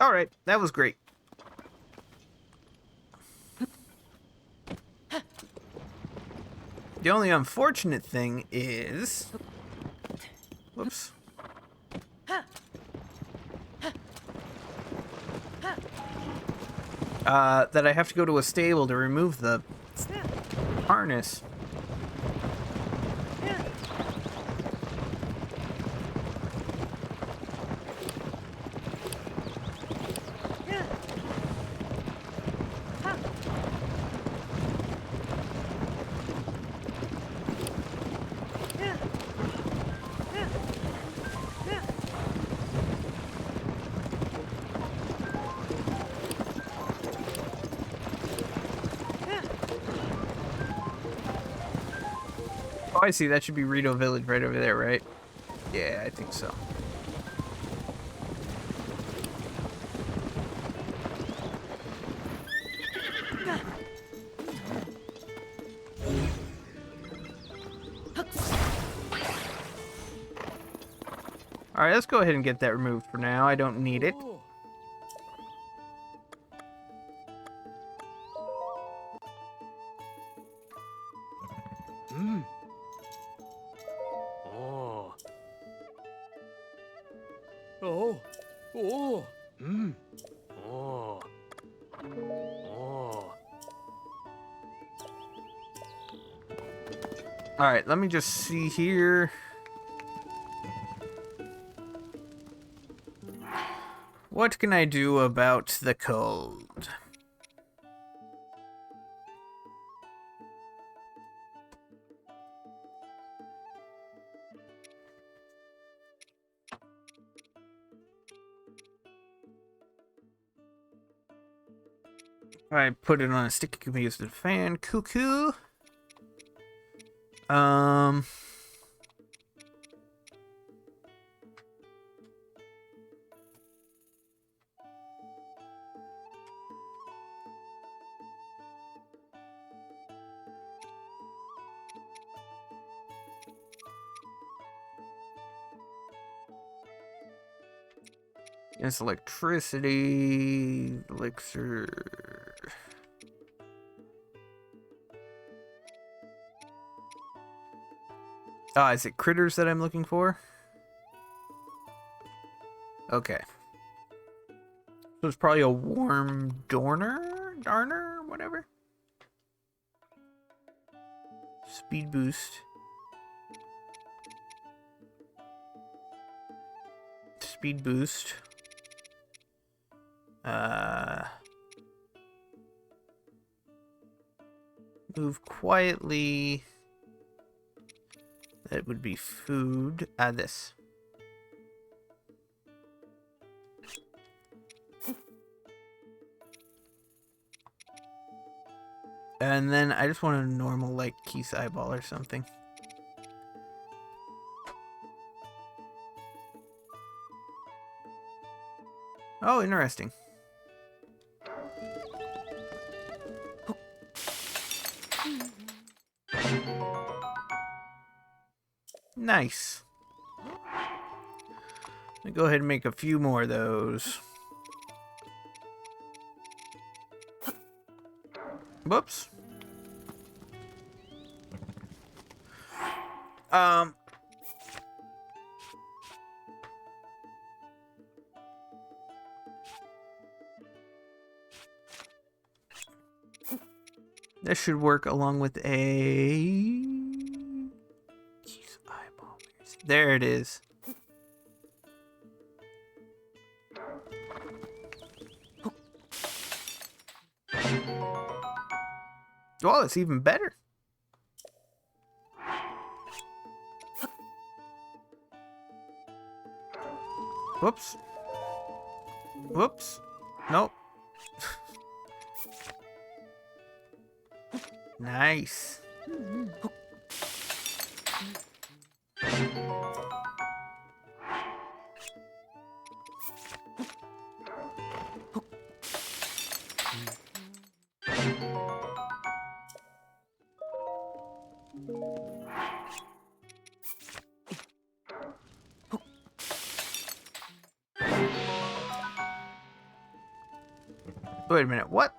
Alright, that was great. The only unfortunate thing is... Whoops. That I have to go to a stable to remove the harness. Oh, I see. That should be Rito Village right over there, right? Yeah, I think so. Alright, let's go ahead and get that removed for now. I don't need it. Oh. Oh. Oh. Oh. Oh. Alright, let me just see here. What can I do about the cold? I put it on a stick. It can be used as a fan. Cuckoo. It's electricity, elixir. Ah, is it critters that I'm looking for? Okay. So it's probably a warm darner, whatever. Speed boost. Speed boost. Move quietly. That would be food. This. And then I just want a normal, like, Keith's eyeball or something. Oh, interesting. Nice. Let me go ahead and make a few more of those. Whoops. This should work along with a... Jeez, eyeball. There it is. Oh, it's even better. Whoops. Whoops. Nope. Nice. Wait a minute, what?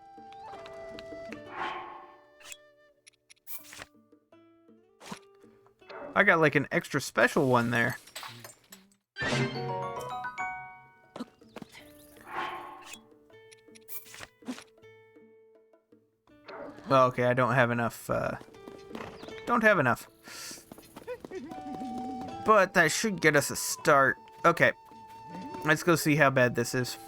I got like an extra special one there. Well, okay, I don't have enough, don't have enough. But that should get us a start. Okay, let's go see how bad this is.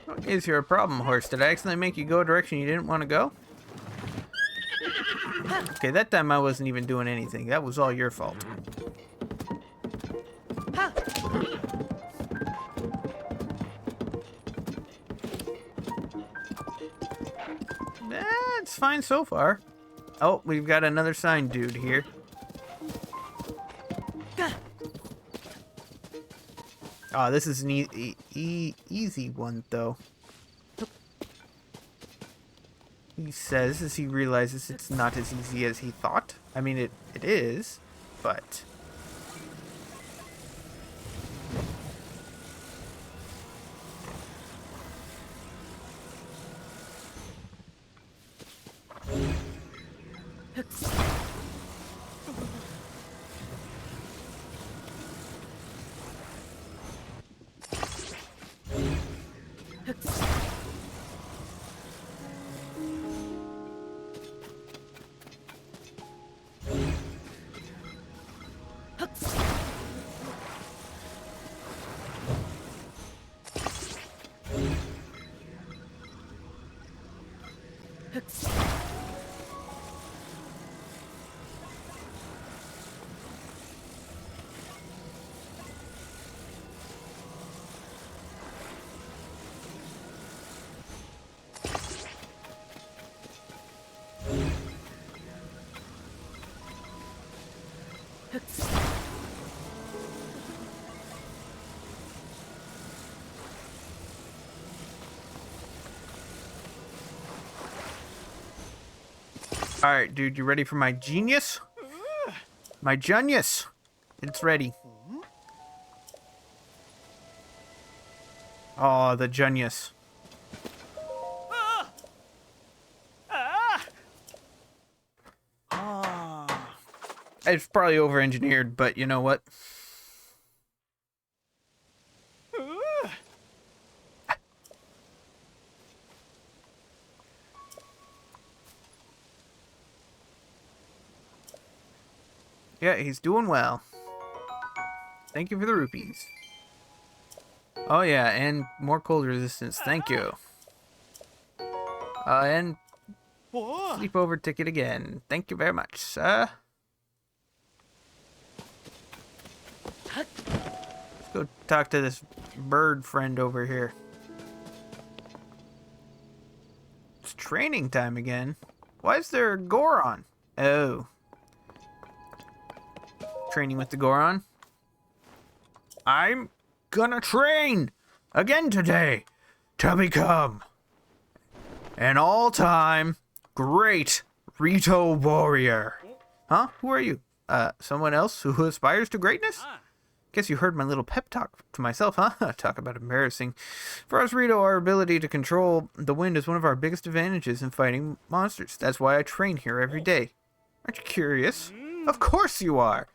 What is your problem, horse? Did I accidentally make you go a direction you didn't want to go? Okay, that time I wasn't even doing anything. That was all your fault. It's fine so far. Oh, we've got another sign dude here. Oh, this is an easy one, though. He says as he realizes it's not as easy as he thought. I mean, it is, but... Alright, dude, you ready for my genius? My genius! It's ready. Oh, the genius. It's probably over-engineered, but you know what? Yeah, he's doing well. Thank you for the rupees. Oh yeah, and more cold resistance. Thank you. And sleepover ticket again. Thank you very much, sir. Let's go talk to this bird friend over here. It's training time again. Why is there a Goron? Oh. Training with the Goron. I'm gonna train again today to become an all-time great Rito warrior. Huh? Who are you? Someone else who aspires to greatness? Guess you heard my little pep talk to myself, huh? Talk about embarrassing. For us, Rito, our ability to control the wind is one of our biggest advantages in fighting monsters. That's why I train here every day. Aren't you curious? Of course you are!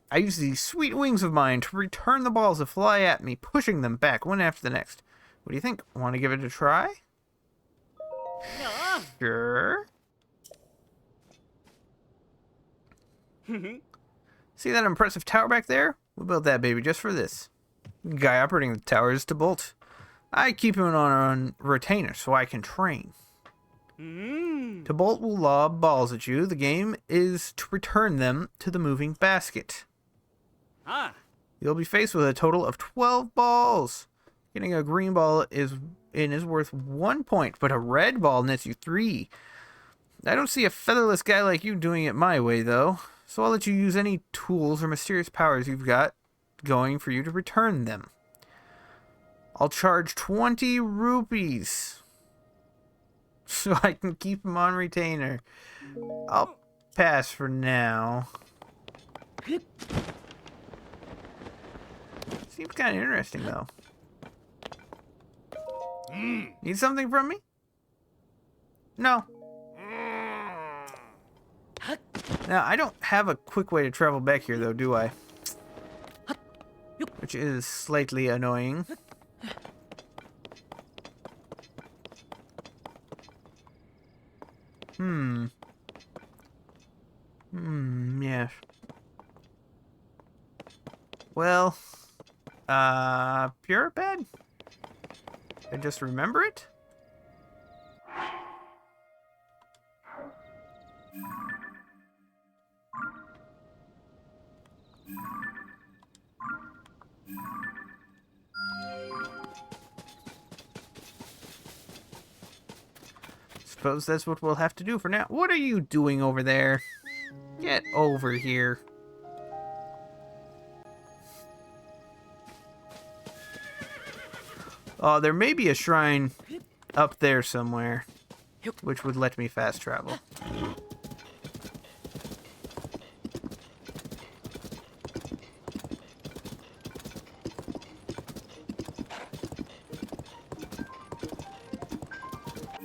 I use these sweet wings of mine to return the balls that fly at me, pushing them back one after the next. What do you think? Want to give it a try? Sure. See that impressive tower back there? We built that baby just for this. The guy operating the tower is Bolt. I keep him on retainer so I can train. Bolt will lob balls at you. The game is to return them to the moving basket. You'll be faced with a total of 12 balls. Getting a green ball is worth 1 point, but a red ball nets you 3. I don't see a featherless guy like you doing it my way, though. So I'll let you use any tools or mysterious powers you've got going for you to return them. I'll charge 20 rupees so I can keep them on retainer. I'll pass for now. Seems kind of interesting, though. Need something from me? No. Now, I don't have a quick way to travel back here, though, do I? Which is slightly annoying. Yes. Well, pure bed? I just remember it? Suppose that's what we'll have to do for now. What are you doing over there? Get over here. Oh, there may be a shrine up there somewhere, which would let me fast travel.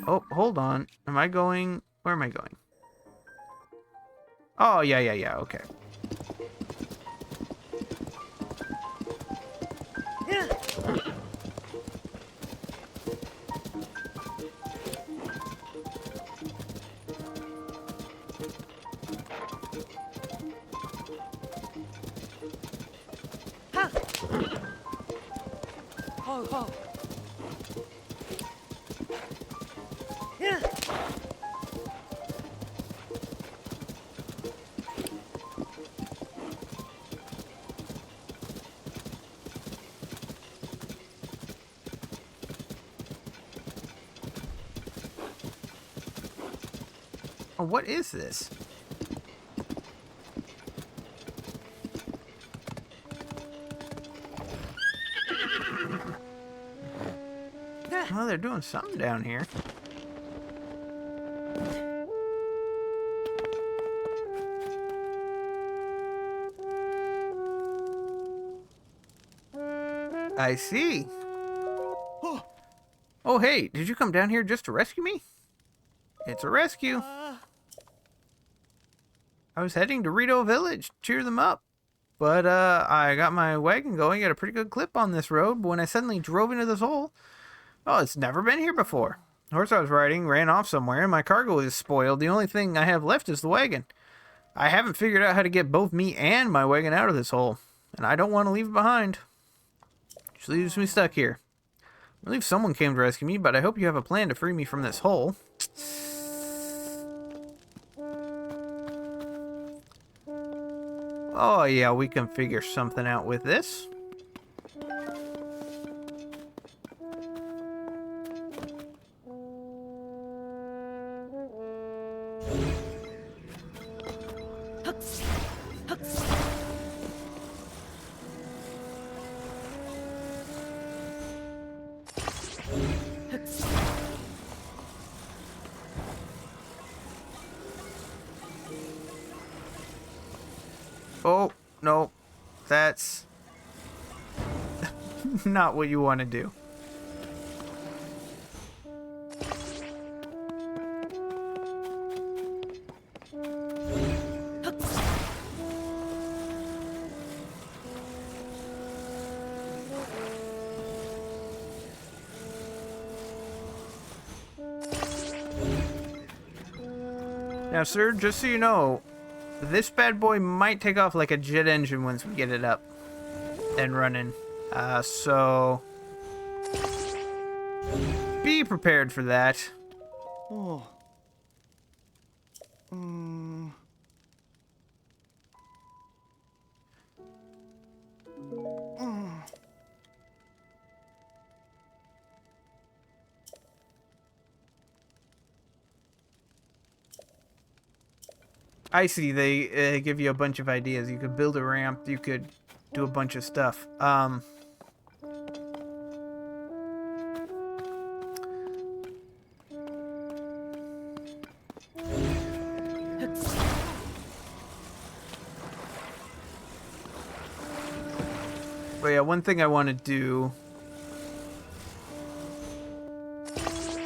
Oh, hold on. Am I going? Where am I going? Oh, yeah, okay. Oh, what is this? Well, they're doing something down here. I see. Oh, hey, did you come down here just to rescue me? It's a rescue. I was heading to Rito Village to cheer them up. But, I got my wagon going at a pretty good clip on this road, but when I suddenly drove into this hole, oh, it's never been here before. The horse I was riding ran off somewhere, and my cargo is spoiled. The only thing I have left is the wagon. I haven't figured out how to get both me and my wagon out of this hole, and I don't want to leave it behind. Just leaves me stuck here. I believe someone came to rescue me, but I hope you have a plan to free me from this hole. Oh yeah, we can figure something out with this. Oh, no. That's not what you want to do. Now, sir, just so you know, this bad boy might take off like a jet engine once we get it up and running. So be prepared for that. Oh. I see, they give you a bunch of ideas. You could build a ramp, you could do a bunch of stuff. But yeah, one thing I want to do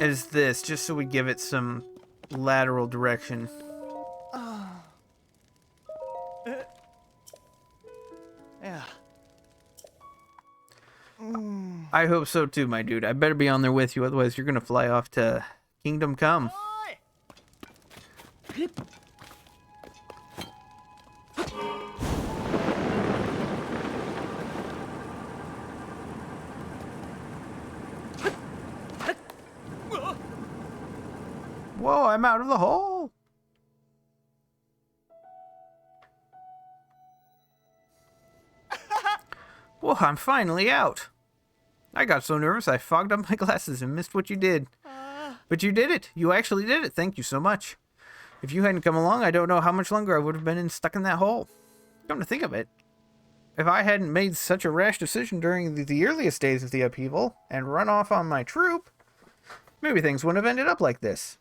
is this, just so we give it some lateral direction. Yeah. I hope so too, my dude. I better be on there with you, otherwise you're gonna fly off to Kingdom Come. Whoa, I'm out of the hole! Whoa, I'm finally out! I got so nervous I fogged up my glasses and missed what you did. But you did it! You actually did it! Thank you so much. If you hadn't come along, I don't know how much longer I would have been stuck in that hole. Come to think of it, if I hadn't made such a rash decision during the earliest days of the upheaval and run off on my troop, maybe things wouldn't have ended up like this.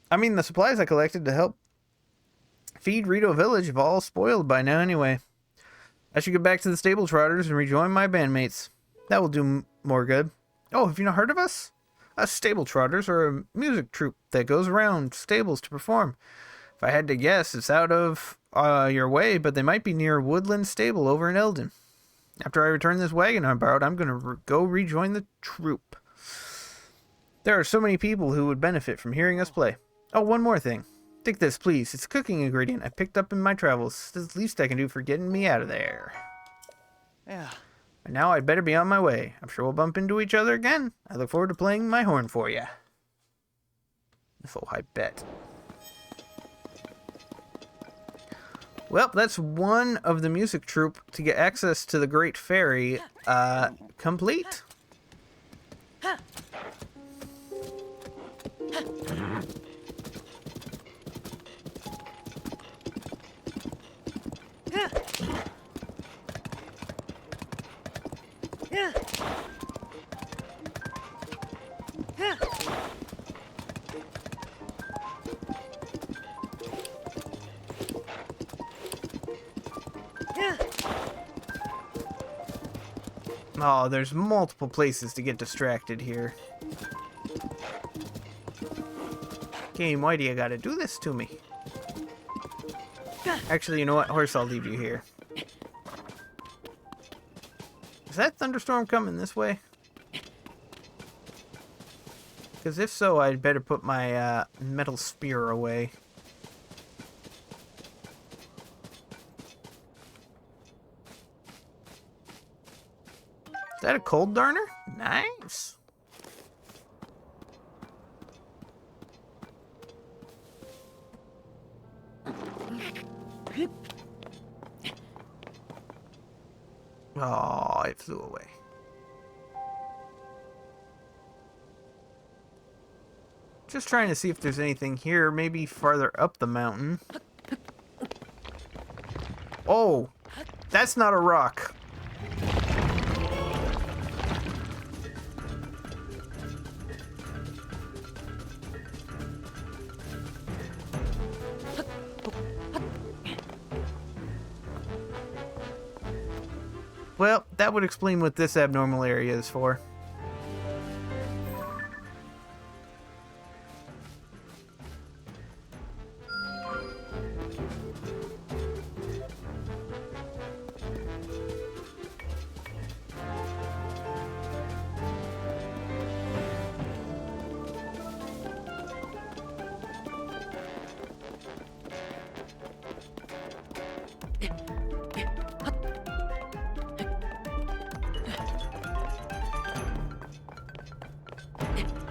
I mean, the supplies I collected to help feed Rito Village have all spoiled by now anyway. I should get back to the stable trotters and rejoin my bandmates. That will do more good. Oh, have you not heard of us? Us stable trotters are a music troupe that goes around stables to perform. If I had to guess, it's out of your way, but they might be near Woodland Stable over in Eldon. After I return this wagon I borrowed, I'm going to go rejoin the troupe. There are so many people who would benefit from hearing us play. Oh, one more thing. Take this, please. It's a cooking ingredient I picked up in my travels. It's the least I can do for getting me out of there. Yeah. And now I'd better be on my way. I'm sure we'll bump into each other again. I look forward to playing my horn for you. Oh, I bet. Well, that's one of the music troupe to get access to the Great Fairy complete. Oh, there's multiple places to get distracted here. Game, why do you gotta do this to me? Actually, you know what? Horse, I'll leave you here. Is that thunderstorm coming this way? Because if so, I'd better put my metal spear away. Is that a cold darner? Nice. Oh, it flew away. Just trying to see if there's anything here, maybe farther up the mountain. Oh, that's not a rock. Well, that would explain what this abnormal area is for.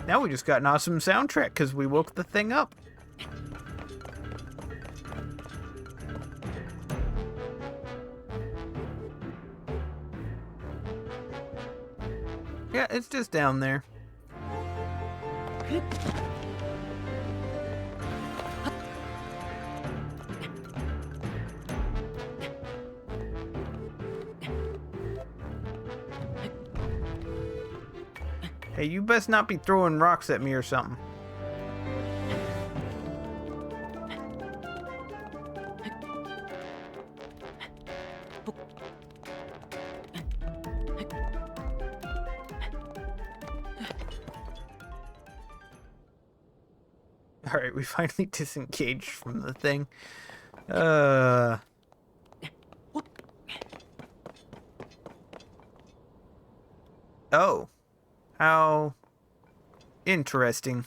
Now we just got an awesome soundtrack because we woke the thing up. Yeah, it's just down there. Hey, you best not be throwing rocks at me or something. Alright, we finally disengaged from the thing. Oh. How interesting.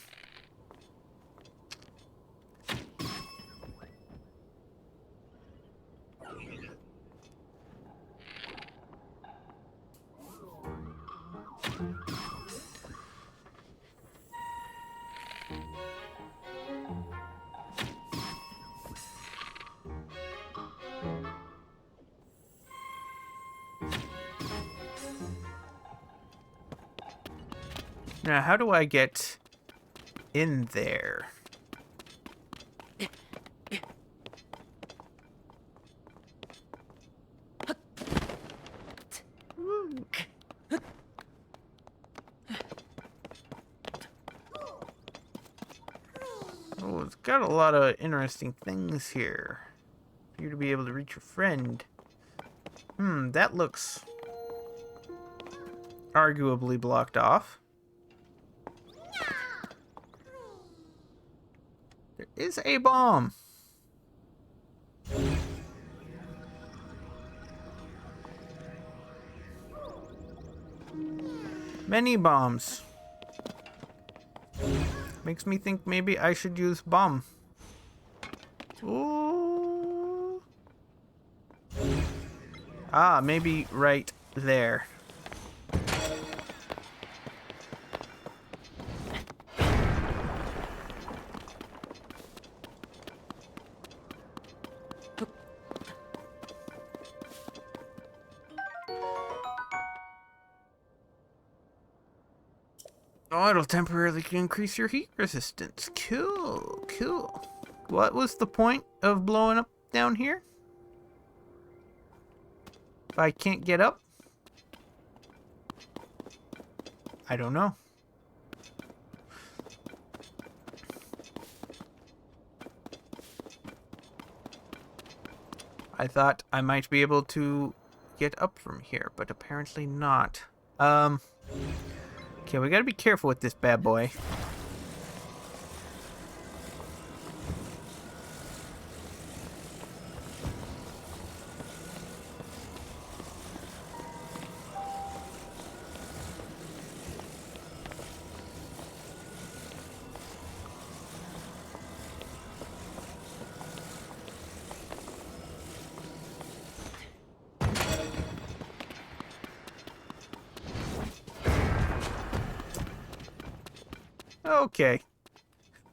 Now, how do I get in there? Oh, it's got a lot of interesting things here. For you to be able to reach your friend. That looks arguably blocked off. There is a bomb. Many bombs. Makes me think maybe I should use bomb. Ooh. Ah, maybe right there. Oh, it'll temporarily increase your heat resistance. Cool, cool. What was the point of blowing up down here? If I can't get up? I don't know. I thought I might be able to get up from here, but apparently not. Okay, we gotta be careful with this bad boy. Okay.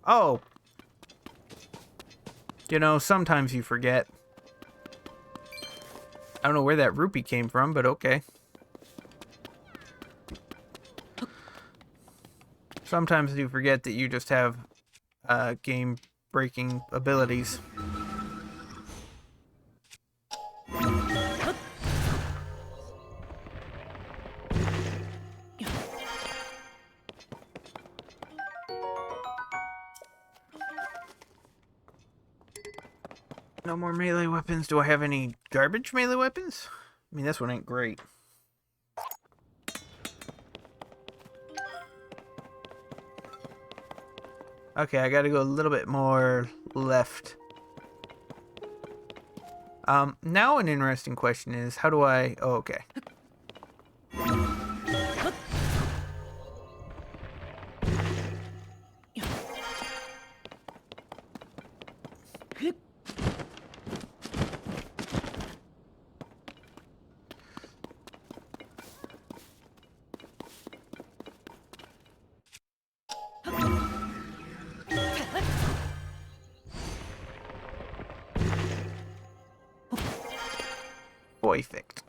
Oh. You know, sometimes you forget. I don't know where that rupee came from, but okay. Sometimes you forget that you just have game-breaking abilities. No more melee weapons. Do I have any garbage melee weapons? I mean, this one ain't great. Okay, I gotta go a little bit more left. Now an interesting question is, how do I... Oh, okay. Perfect.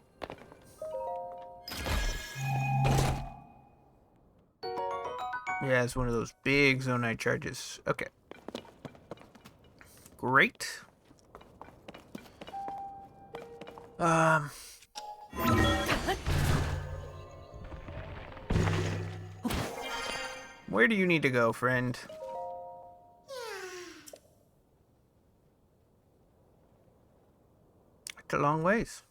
Yeah, it's one of those big zonite charges. Okay. Great. Where do you need to go, friend? It's a long ways.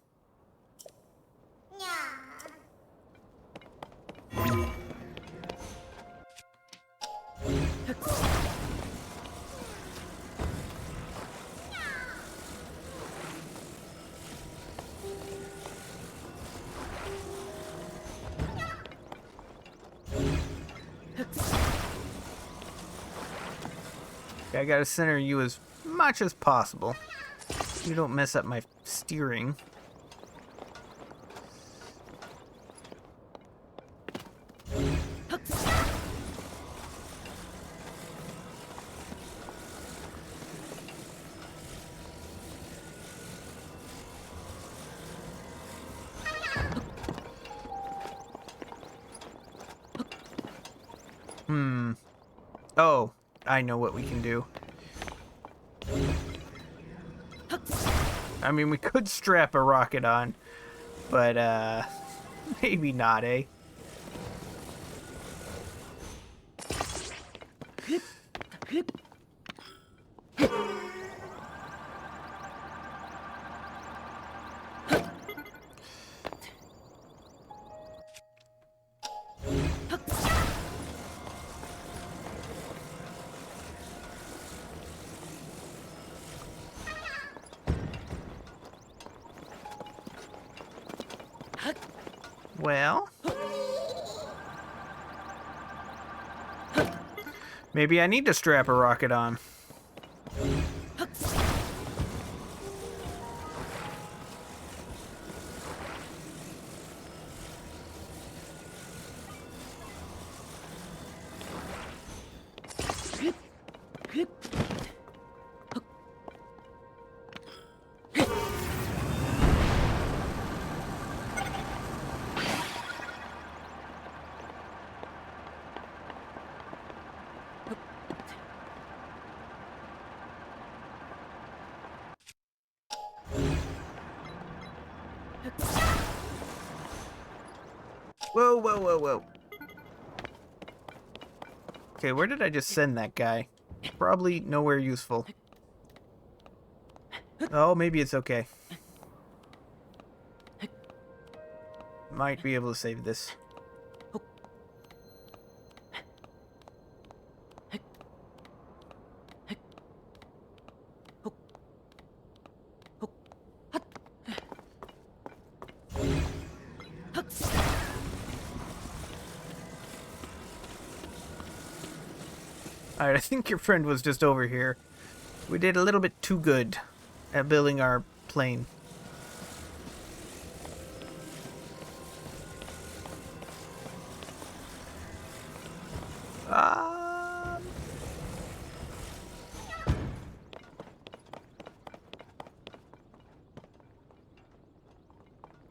Okay, I gotta center you as much as possible. You don't mess up my steering. Oh, I know what we can do. I mean, we could strap a rocket on, but, maybe not, eh? Well, maybe I need to strap a rocket on. Whoa, whoa, whoa, whoa. Okay, where did I just send that guy? Probably nowhere useful. Oh, maybe it's okay. might be able to save this. Alright, I think your friend was just over here. We did a little bit too good at building our plane.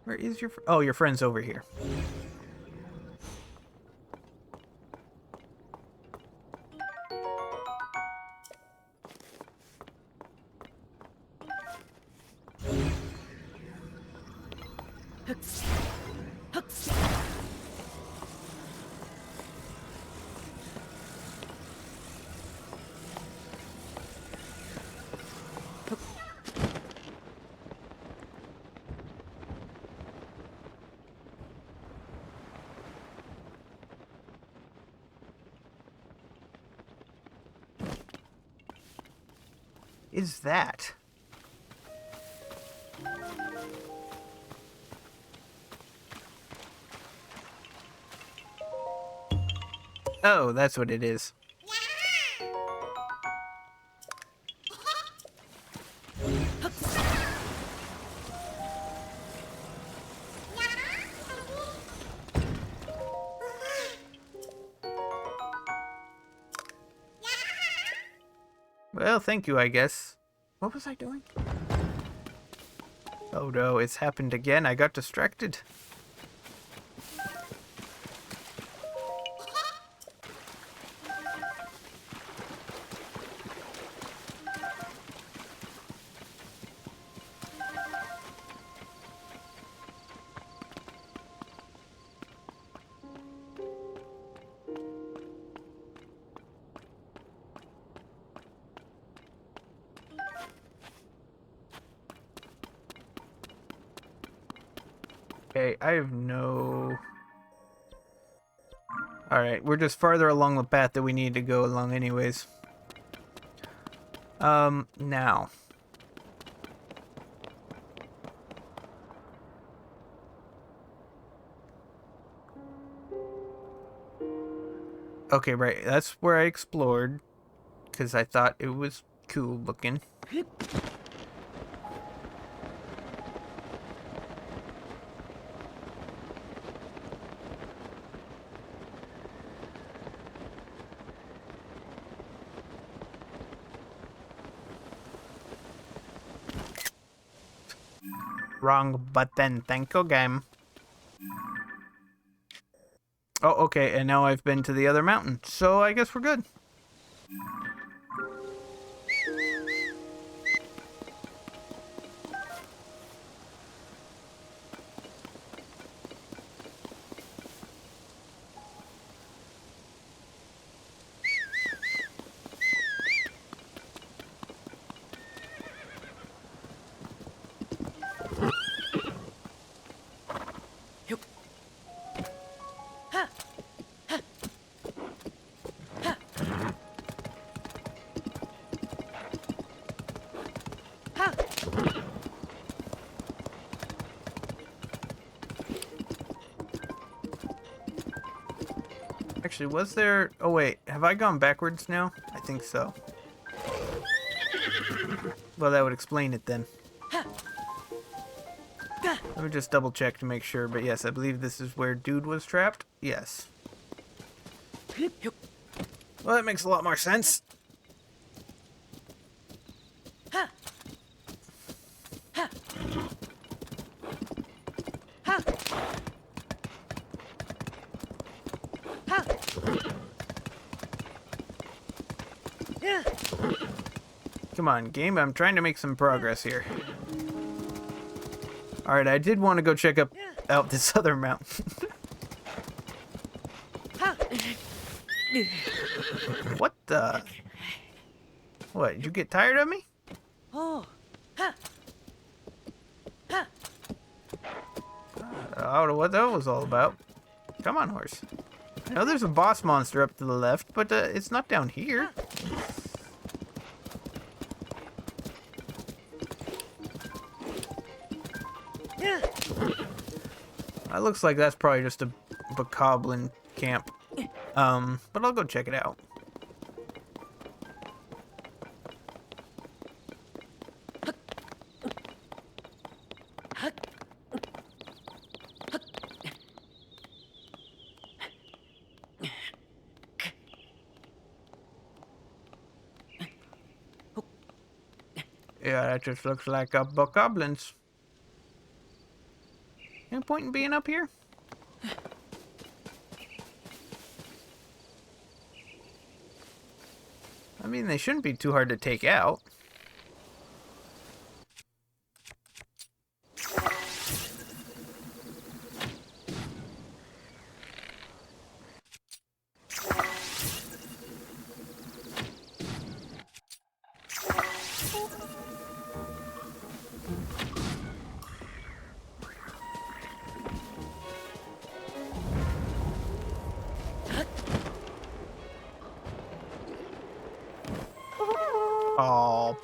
Where is your... Oh, your friend's over here. Is that? Oh, that's what it is. Well, thank you, I guess. What was I doing? Oh no, it's happened again. I got distracted. Okay, I have no... Alright, we're just farther along the path that we need to go along anyways. Now. Okay, right, that's where I explored. Because I thought it was cool looking. Wrong button. Thank you, game. Oh, okay, and now I've been to the other mountain, so I guess we're good. Actually, was there... Oh, wait. Have I gone backwards now? I think so. Well, that would explain it then. Let me just double check to make sure. But yes, I believe this is where Dude was trapped. Yes. Well, that makes a lot more sense. Come on, game. I'm trying to make some progress here. Alright, I did want to go check out this other mountain. What the? What, did you get tired of me? I don't know what that was all about. Come on, horse. I know there's a boss monster up to the left, but it's not down here. That looks like that's probably just a bokoblin camp. But I'll go check it out. Yeah, that just looks like a bokoblins. Any point in being up here? I mean, they shouldn't be too hard to take out. Oh.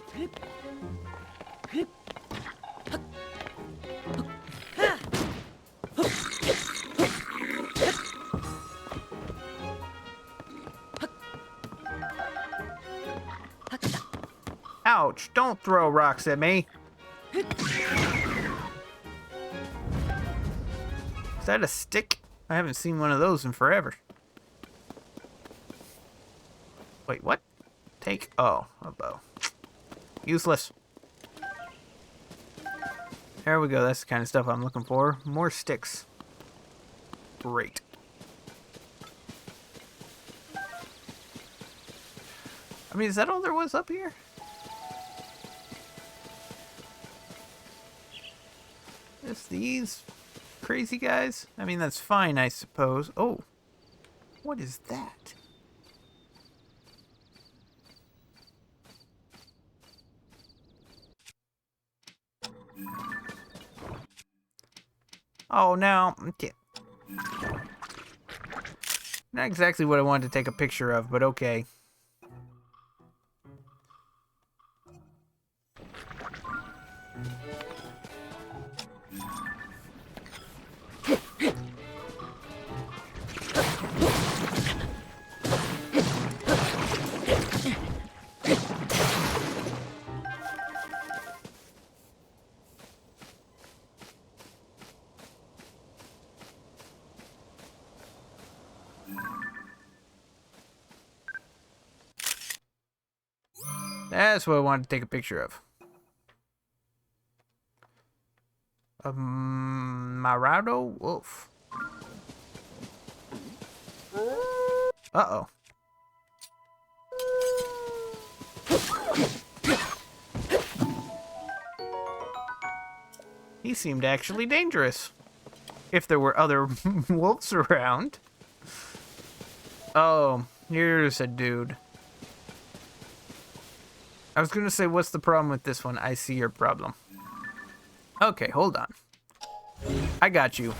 Ouch, don't throw rocks at me. Is that a stick? I haven't seen one of those in forever. Wait, what? Take, oh, a bow. Useless. There we go, that's the kind of stuff I'm looking for. More sticks. Great. I mean, is that all there was up here? Just these crazy guys? I mean, that's fine, I suppose. Oh, what is that? Oh, no. Okay. Not exactly what I wanted to take a picture of, but okay. That's what I wanted to take a picture of. A Marado wolf. Uh-oh. He seemed actually dangerous. If there were other wolves around. Oh, here's a dude. I was gonna say, what's the problem with this one? I see your problem. Okay, hold on. I got you.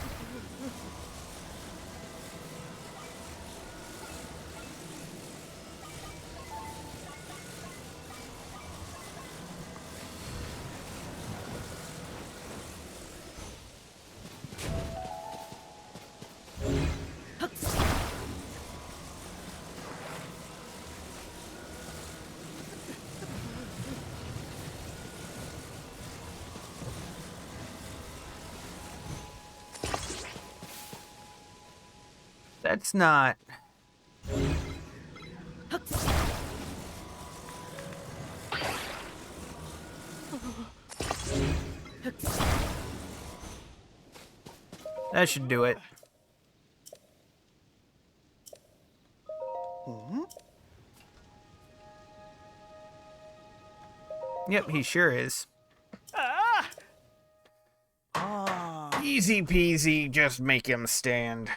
That's not... That should do it. Yep, he sure is. Easy peasy, just make him stand.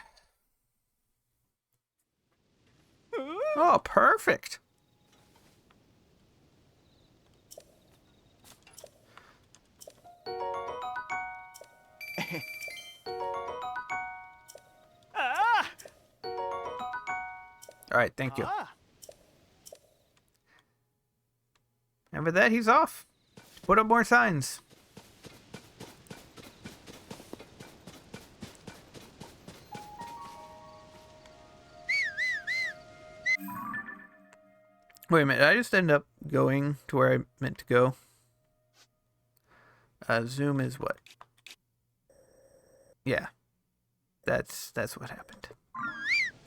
Oh, perfect. Alright, thank you. Ah. And with that, he's off. Put up more signs. Wait a minute, did I just end up going to where I meant to go? Zoom is what? Yeah. That's what happened.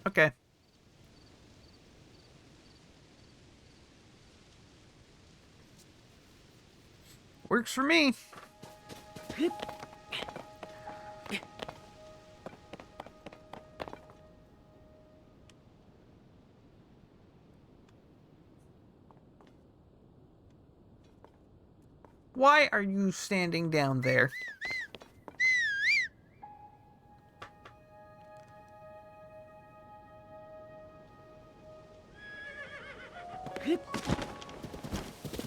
Okay. Works for me. Why are you standing down there?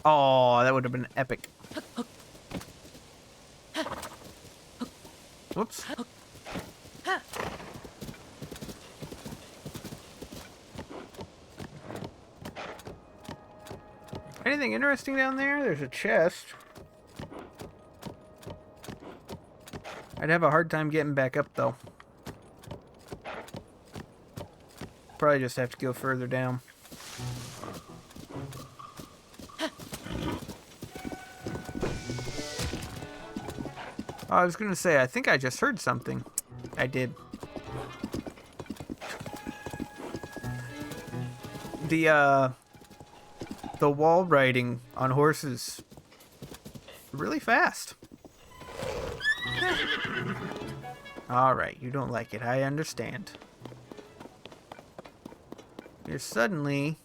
Oh, that would have been epic. Whoops. Anything interesting down there? There's a chest. I'd have a hard time getting back up, though. Probably just have to go further down. I was gonna say, I think I just heard something. I did. The wall riding on horses really fast. Alright, you don't like it. I understand. You're suddenly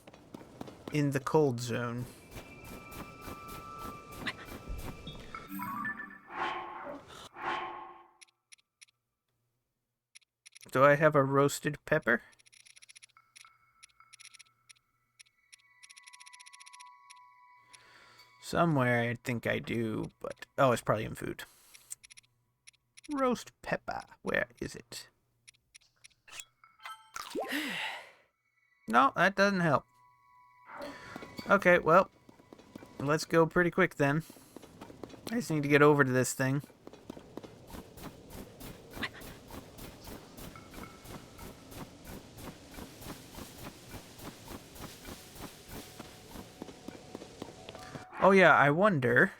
in the cold zone. Do I have a roasted pepper? Somewhere I think I do, but... Oh, it's probably in food. Roast pepper. Where is it? No, that doesn't help. Okay, well, let's go pretty quick then. I just need to get over to this thing. Oh yeah, I wonder...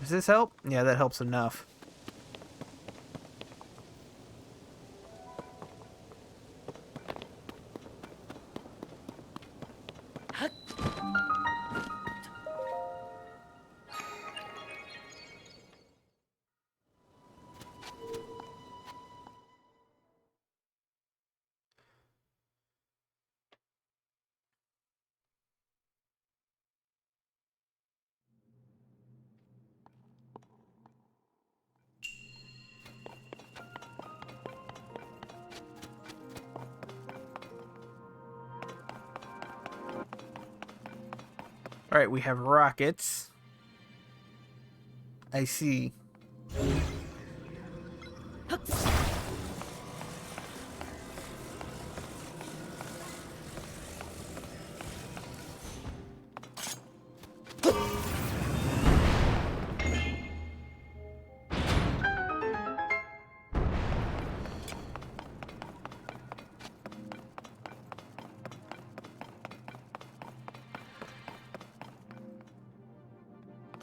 Does this help? Yeah, that helps enough. Alright, we have rockets. I see.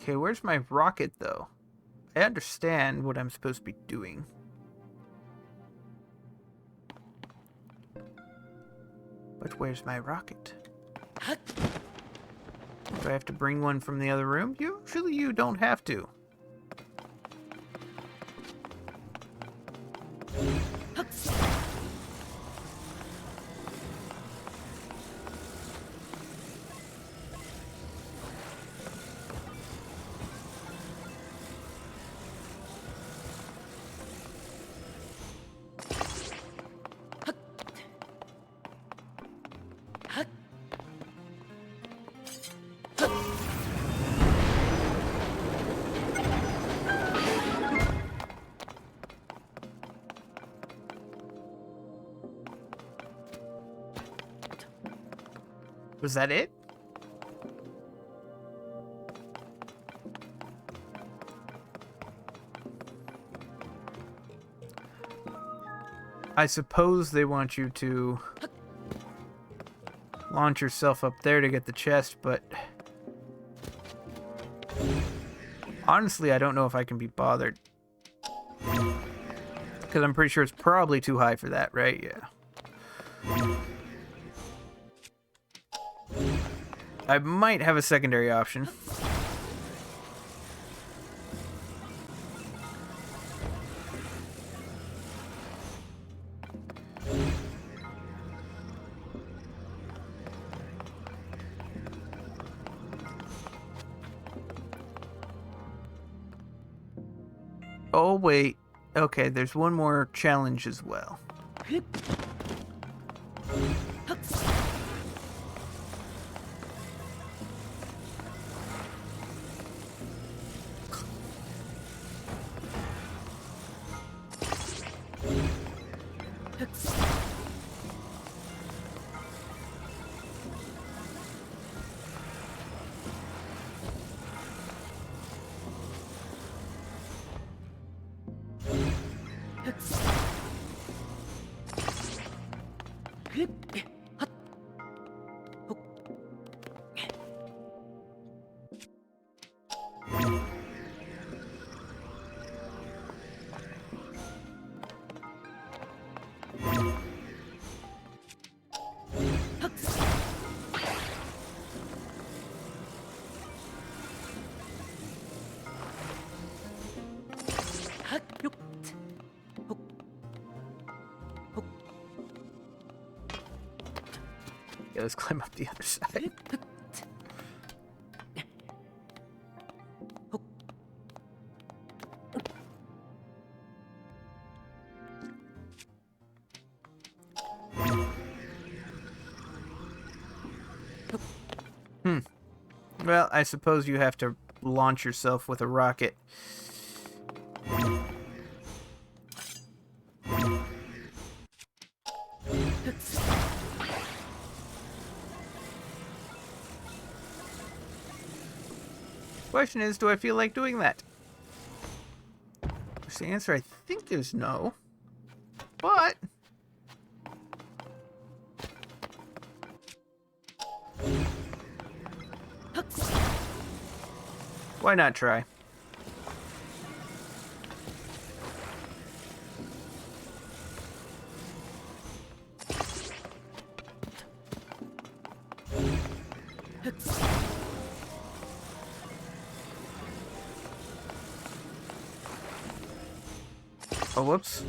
Okay, where's my rocket, though? I understand what I'm supposed to be doing. But where's my rocket? Do I have to bring one from the other room? Usually you don't have to. Was that it? I suppose they want you to launch yourself up there to get the chest, but honestly, I don't know if I can be bothered. Because I'm pretty sure it's probably too high for that, right? Yeah. I might have a secondary option. Oh, wait. Okay, there's one more challenge as well. Yeah, let's climb up the other side. Well, I suppose you have to launch yourself with a rocket. Question is, do I feel like doing that? The answer, I think, is no. But why not try? Oh, whoops.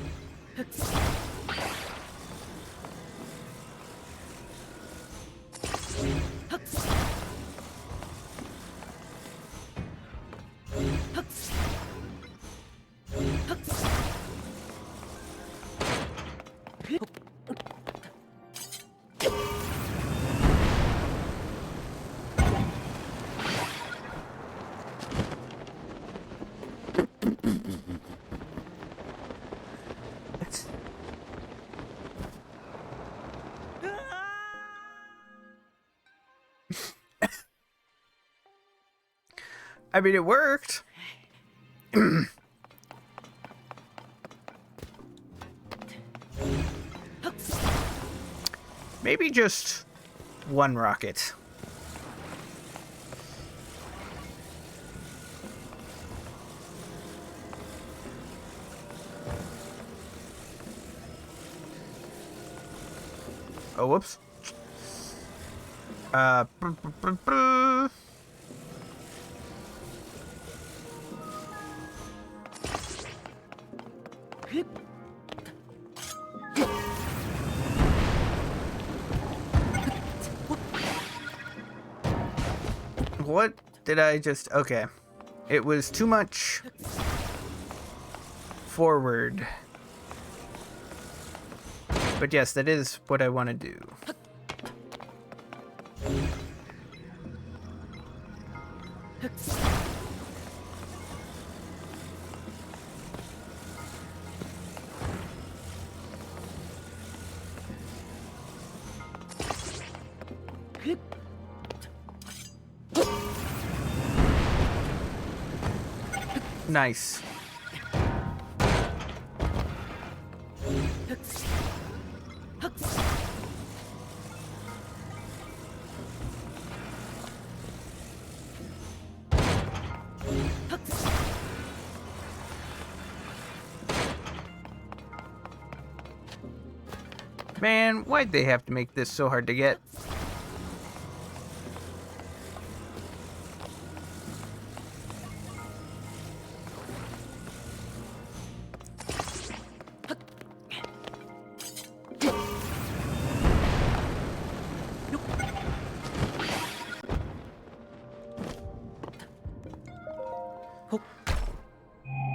I mean, it worked. Maybe just one rocket. Oh, whoops. What did I just... Okay. It was too much forward. But yes, that is what I want to do. Nice. Man, why'd they have to make this so hard to get?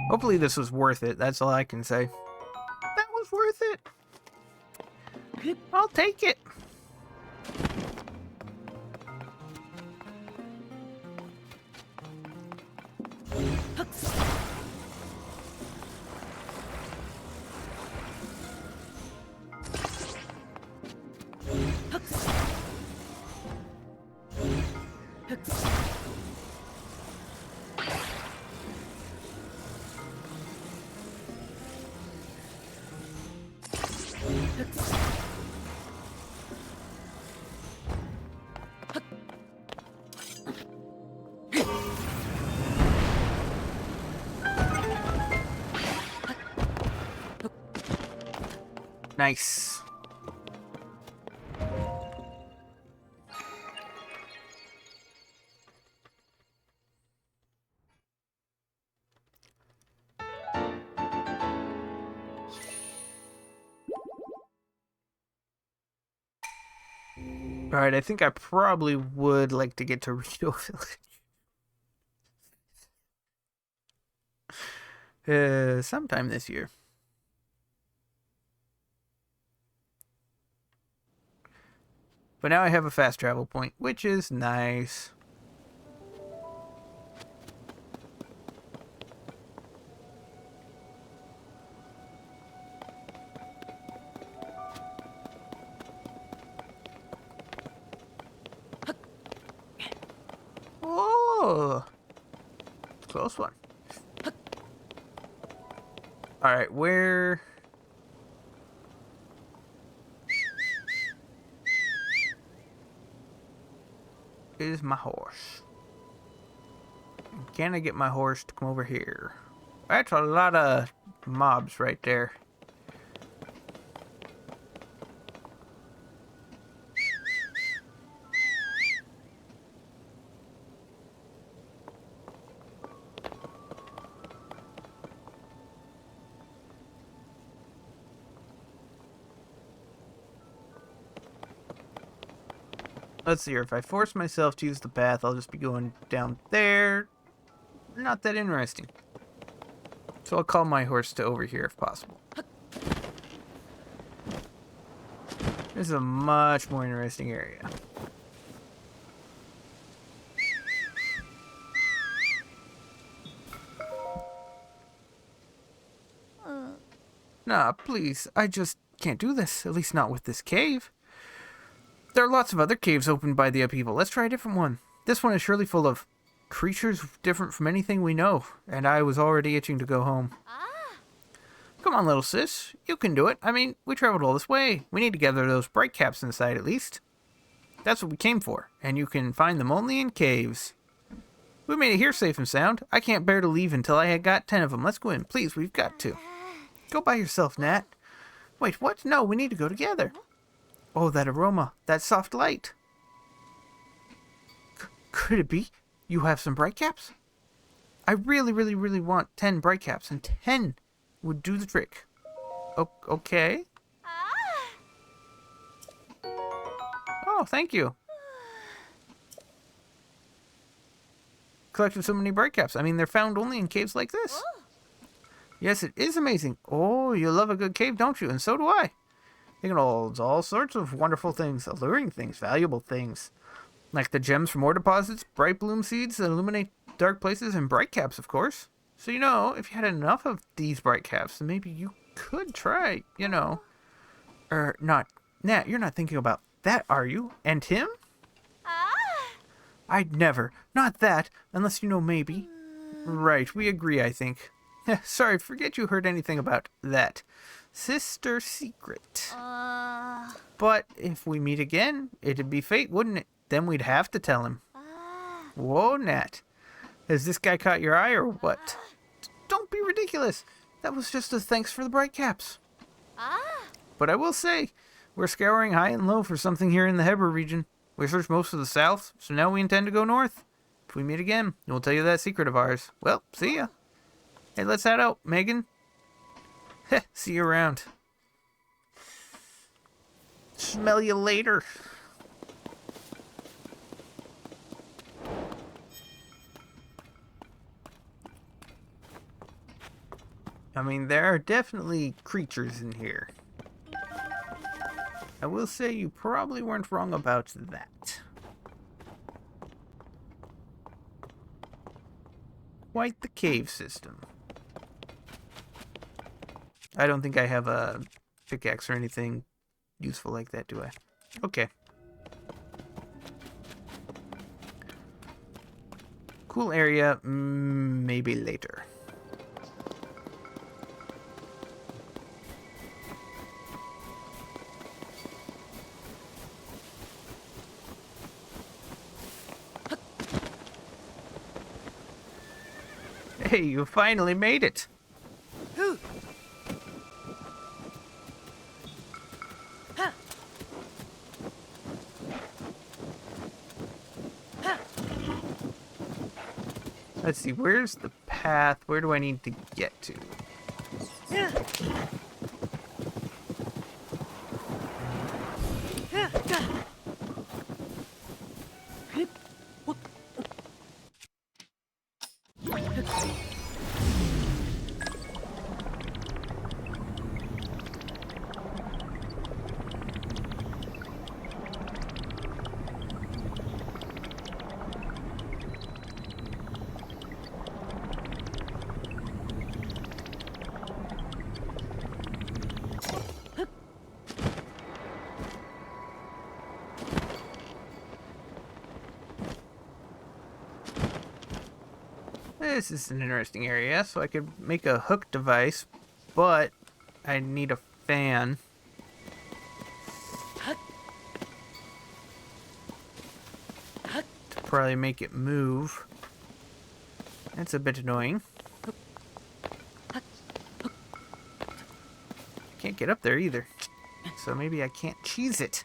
Hopefully this was worth it. That's all I can say. That was worth it. I'll take it. Nice. Alright, I think I probably would like to get to Rito Village. Sometime this year. But now I have a fast travel point, which is nice. Oh, close one. All right, where? Is my horse? Can I get my horse to come over here? That's a lot of mobs right there. Let's see here. If I force myself to use the path, I'll just be going down there. Not that interesting. So I'll call my horse to over here if possible. This is a much more interesting area. Nah, please. I just can't do this. At least not with this cave. There are lots of other caves opened by the upheaval. Let's try a different one. This one is surely full of creatures different from anything we know, and I was already itching to go home. Come on, little sis. You can do it. I mean, we traveled all this way. We need to gather those bright caps inside, at least. That's what we came for, and you can find them only in caves. We made it here safe and sound. I can't bear to leave until I had got 10 of them. Let's go in. Please, we've got to. Go by yourself, Nat. Wait, what? No, we need to go together. Oh, that aroma. That soft light. Could it be you have some bright caps? I really, really, really want 10 bright caps, and 10 would do the trick. Okay. Oh, thank you. Collected so many bright caps. I mean, they're found only in caves like this. Yes, it is amazing. Oh, you love a good cave, don't you? And so do I. It holds all sorts of wonderful things, alluring things, valuable things. Like the gems from ore deposits, bright bloom seeds that illuminate dark places, and bright caps, of course. So, you know, if you had enough of these bright caps, then maybe you could try, you know. Not. Nat, you're not thinking about that, are you? And him? I'd never. Not that, unless you know maybe. Right, we agree, I think. Sorry, forget you heard anything about that. Sister secret. But if we meet again, it'd be fate, wouldn't it? Then we'd have to tell him. Whoa, Nat. Has this guy caught your eye or what? Don't be ridiculous. That was just a thanks for the bright caps. But I will say, we're scouring high and low for something here in the Heber region. We searched most of the south, so now we intend to go north. If we meet again, we'll tell you that secret of ours. Well, see ya. Hey, let's head out, Megan. Heh, see you around. Smell you later. I mean, there are definitely creatures in here. I will say you probably weren't wrong about that. Quite the cave system. I don't think I have a pickaxe or anything useful like that, do I? Okay. Cool area, maybe later. Hey, you finally made it. Let's see, where's the path? Where do I need to get to? This is an interesting area, so I could make a hook device, but I need a fan. To probably make it move. That's a bit annoying. Can't get up there either, so maybe I can't cheese it.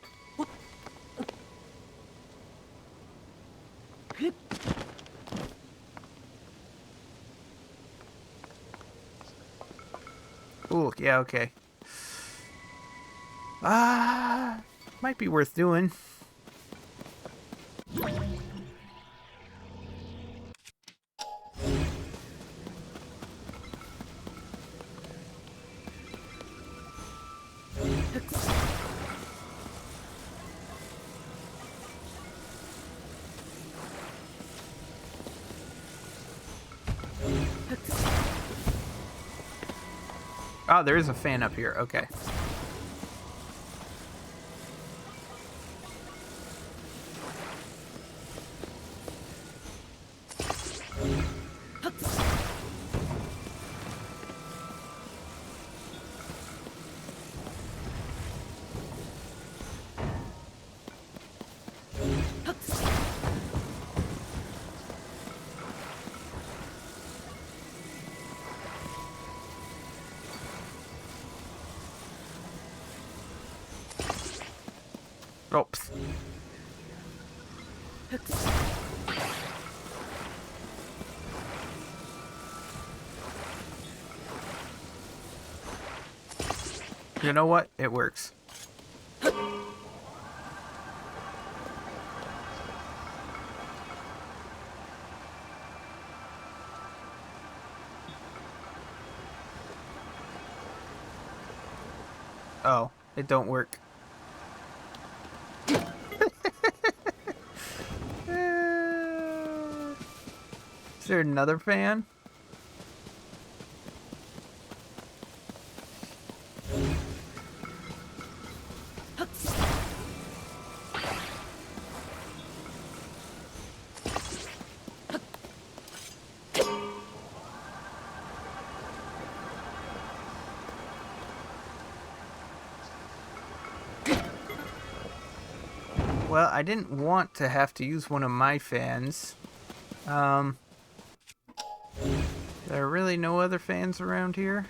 Ooh, yeah, okay. Might be worth doing. Oh, there is a fan up here. Okay. Oops. You know what? It works. Oh, it don't work. Is there another fan? Well, I didn't want to have to use one of my fans. There are really no other fans around here.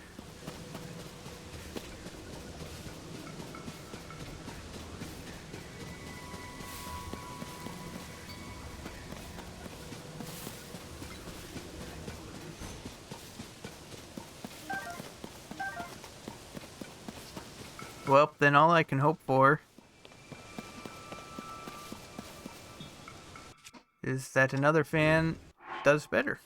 Well, then all I can hope for is that another fan does better.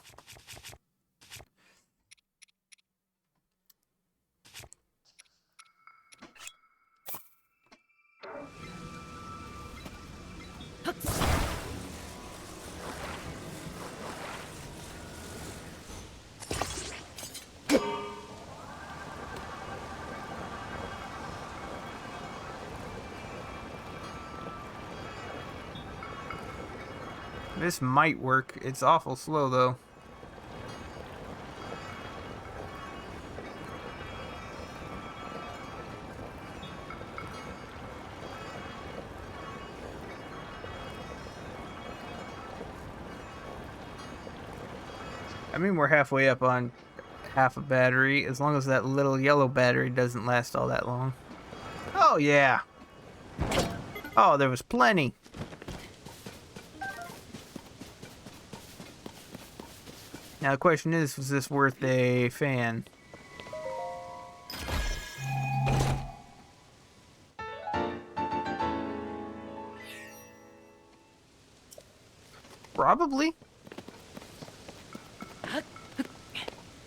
This might work. It's awful slow, though. I mean, we're halfway up on half a battery, as long as that little yellow battery doesn't last all that long. Oh, yeah. Oh, there was plenty. Now the question is, was this worth a fan? Probably.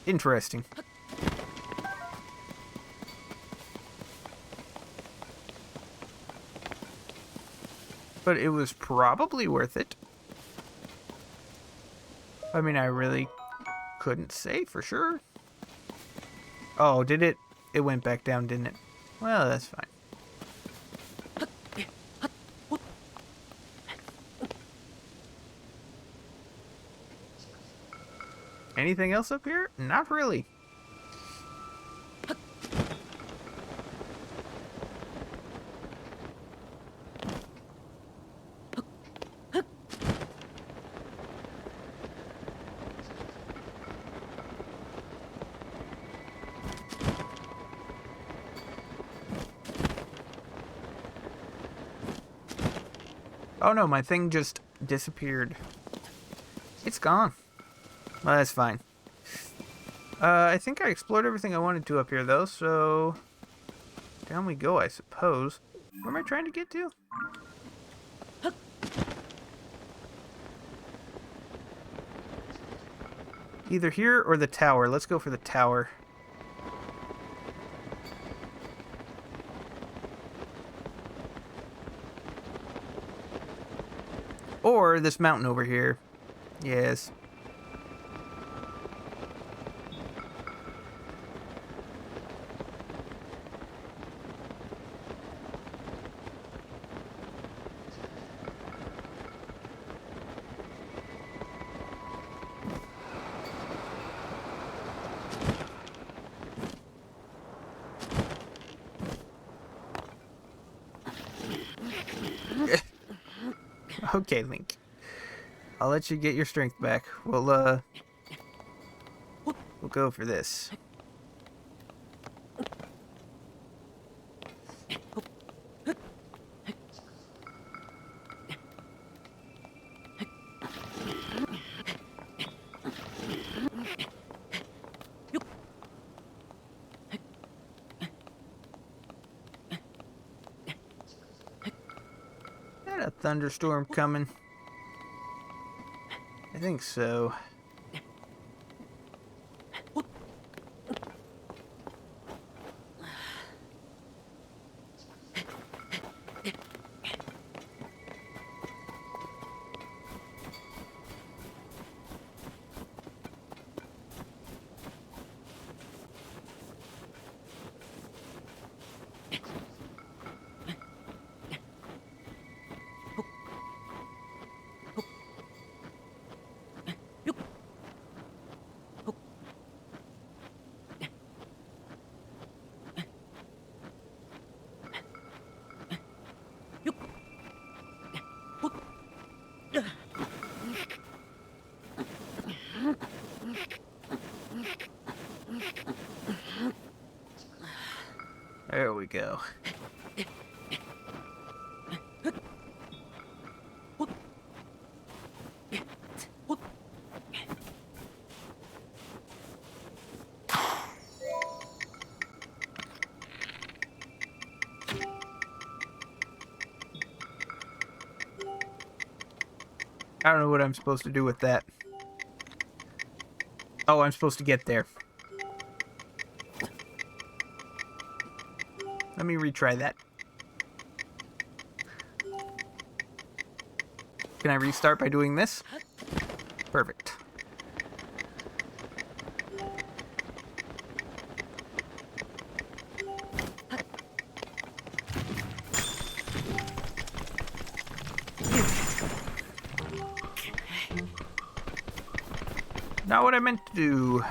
Interesting. But it was probably worth it. I mean, I really couldn't say for sure. Oh, did it? It went back down, didn't it? Well, that's fine. Anything else up here? Not really. Oh no, my thing just disappeared. It's gone. Well, that's fine. I think I explored everything I wanted to up here, though, so down we go, I suppose. Where am I trying to get to? Either here or the tower. Let's go for the tower. Or this mountain over here. Yes. Okay, Link. I'll let you get your strength back. We'll go for this. Got a thunderstorm coming. I think so. I don't know what I'm supposed to do with that. Oh, I'm supposed to get there. Let me retry that. Can I restart by doing this? Perfect. Not what I meant to do.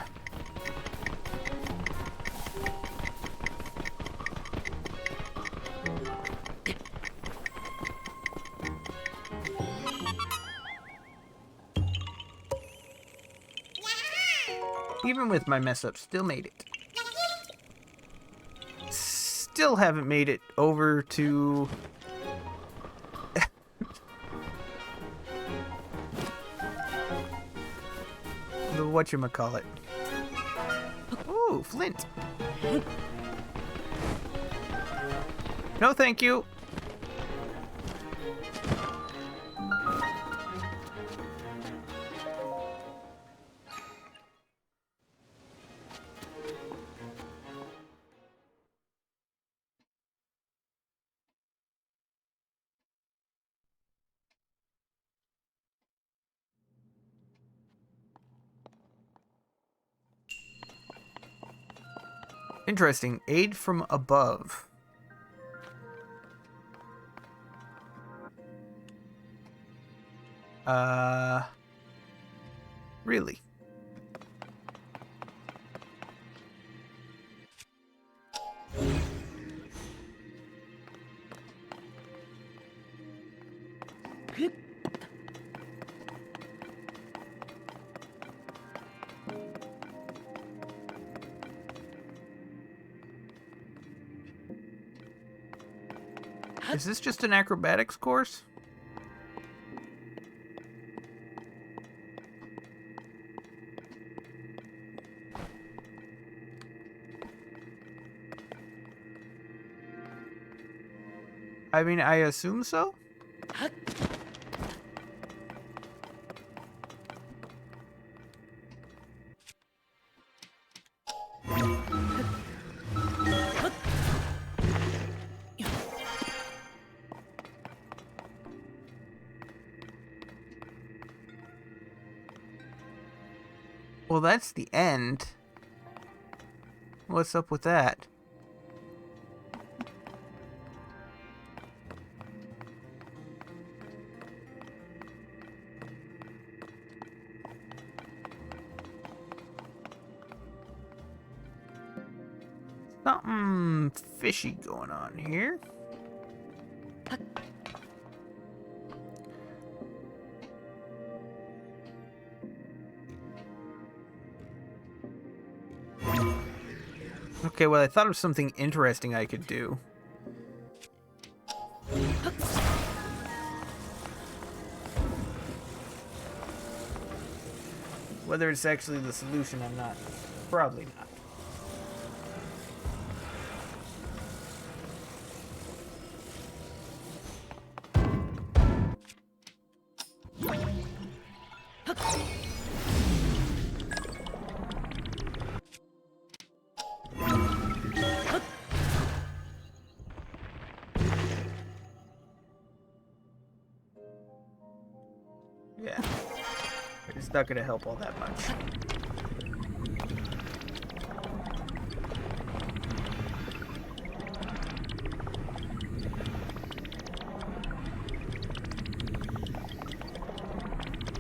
Even with my mess up, still made it. Still haven't made it over to... the whatchamacallit. Ooh, flint. No, thank you. Interesting. Aid from above. Really? Is this just an acrobatics course? I mean, I assume so? Well, that's the end. What's up with that? Something fishy going on here. Okay, well, I thought of something interesting I could do. Whether it's actually the solution, I'm not. Probably not. Yeah. It's not gonna help all that much.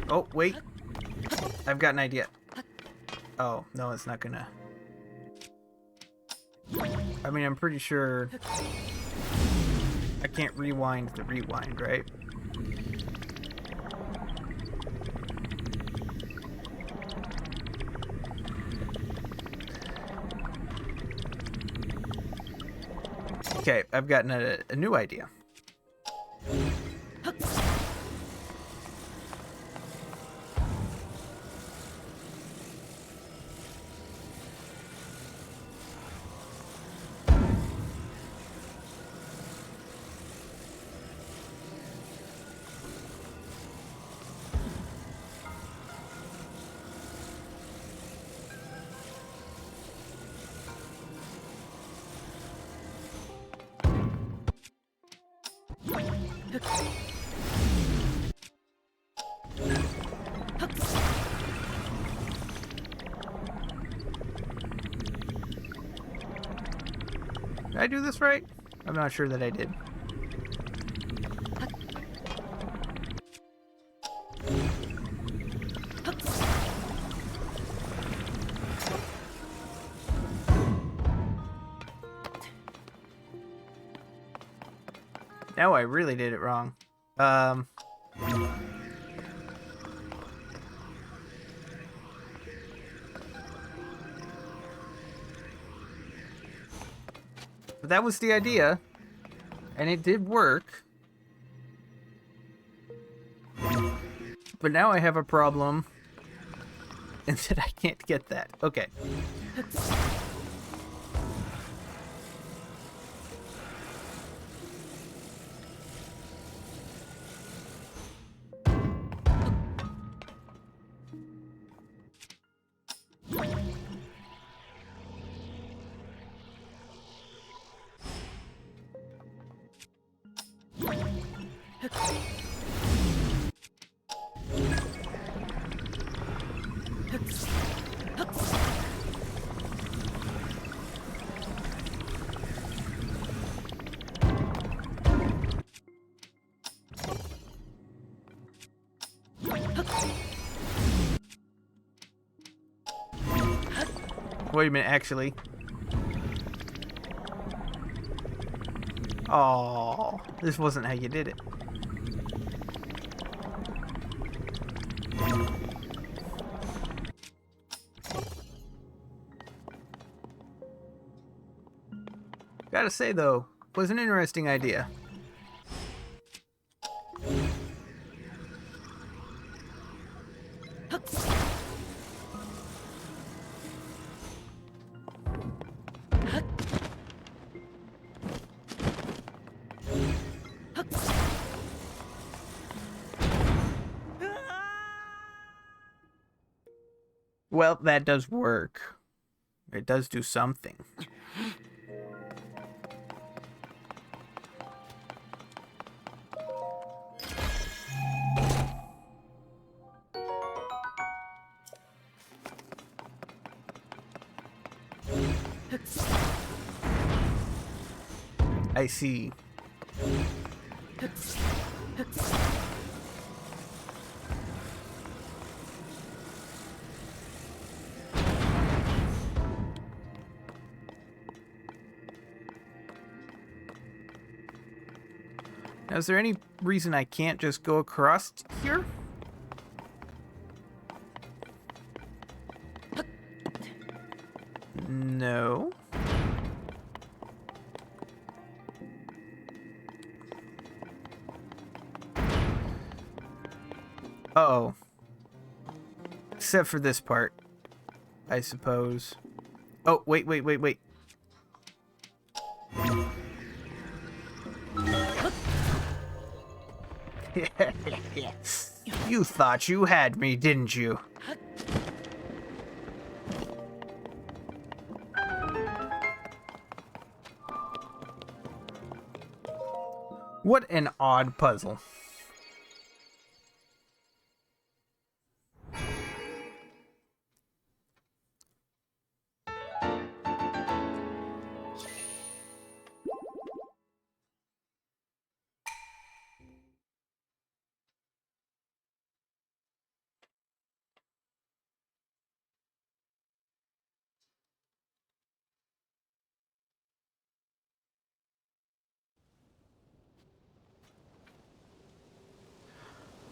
Oh, wait. I've got an idea. Oh, no, it's not gonna... I mean, I'm pretty sure... I can't rewind the rewind, right? Okay, I've gotten a new idea. I do this right? I'm not sure that I did. Now I really did it wrong. But that was the idea, and it did work. But now I have a problem, and that I can't get that. Okay. Wait a minute, actually. Oh, this wasn't how you did it. Gotta say, though, was an interesting idea. Well, that does work. It does do something. I see. Now, is there any reason I can't just go across here? No. Uh-oh. Except for this part, I suppose. Oh, wait. You thought you had me, didn't you? What an odd puzzle.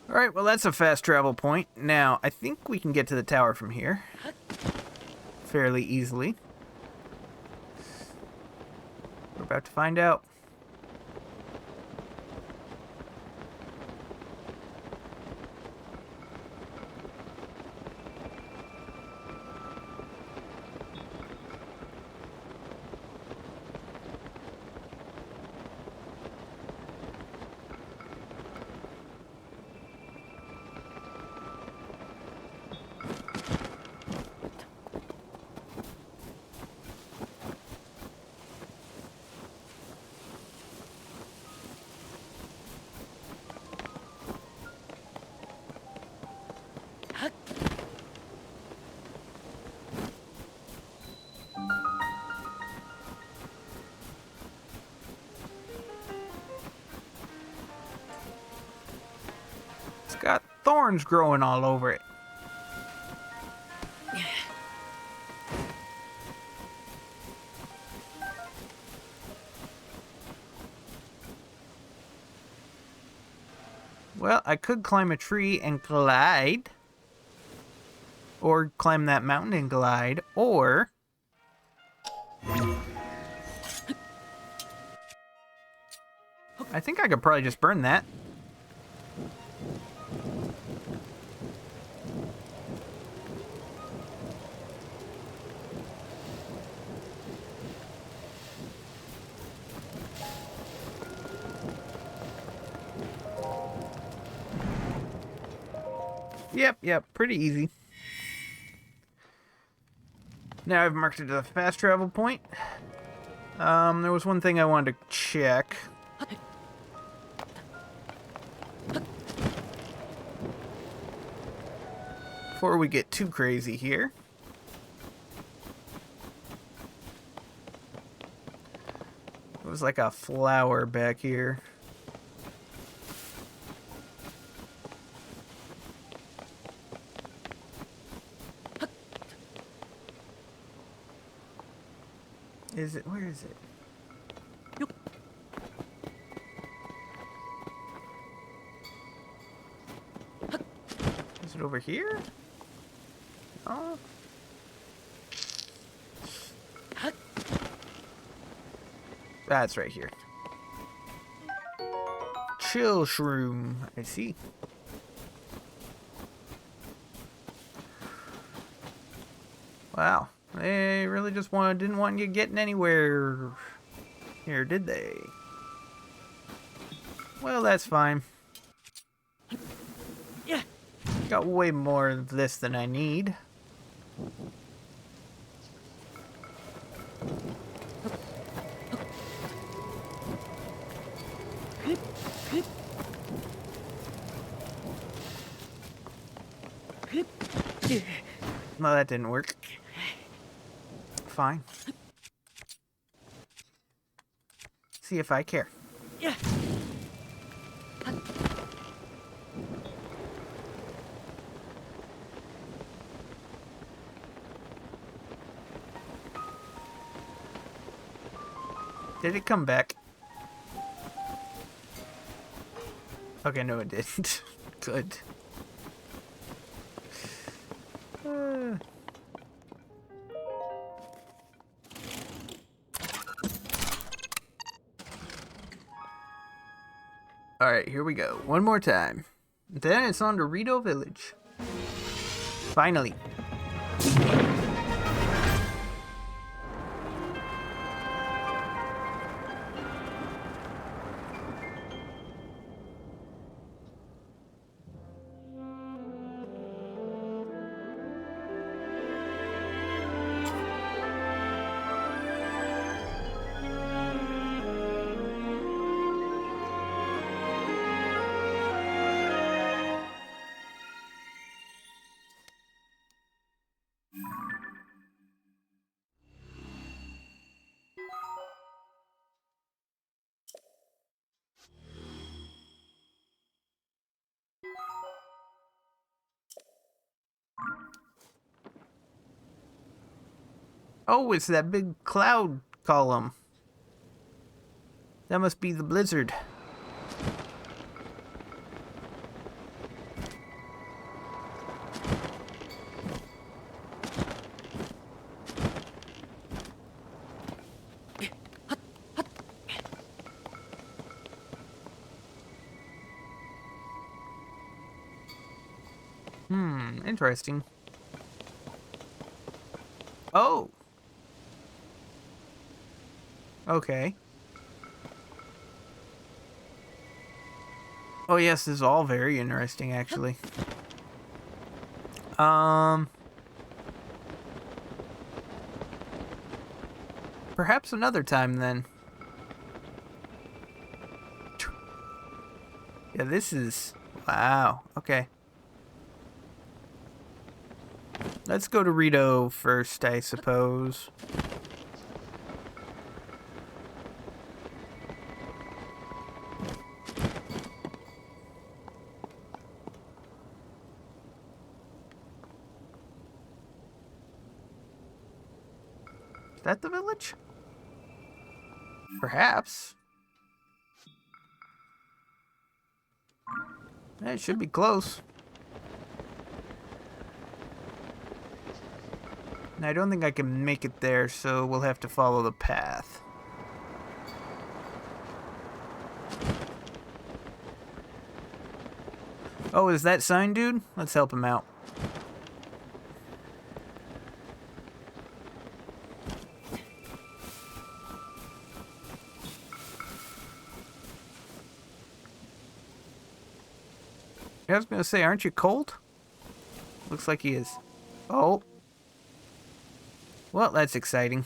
Alright, well that's a fast travel point. Now, I think we can get to the tower from here. Fairly easily. We're about to find out. It's got thorns growing all over it. Well, I could climb a tree and glide. Or climb that mountain and glide. Or... I think I could probably just burn that. Yep, pretty easy. Now I've marked it as a fast travel point. There was one thing I wanted to check. Before we get too crazy here. It was like a flower back here. Is it? Where is it? Is it over here? Oh. That's right here. Chill shroom. I see. Wow. They really just didn't want you getting anywhere here, did they? Well, that's fine. Yeah. Got way more of this than I need. No, that didn't work. Fine. See if I care. Yeah. Did it come back? Okay, no it didn't. Good. Alright, here we go. One more time. Then it's on to Rito Village. Finally. Oh, it's that big cloud column. That must be the blizzard. Interesting. Oh. Okay. Oh yes, this is all very interesting actually. Perhaps another time then. Yeah, this is... Wow. Okay. Let's go to Rito first, I suppose. that the village? Perhaps. It should be close. I don't think I can make it there, so we'll have to follow the path. Oh, is that sign dude? Let's help him out. I was gonna say, aren't you cold? Looks like he is. Oh. Well, that's exciting.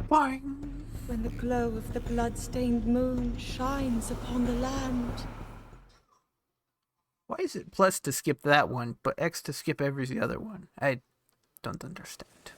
Boing. When the glow of the blood-stained moon shines upon the land. Why is it plus to skip that one, but X to skip every other one? I don't understand.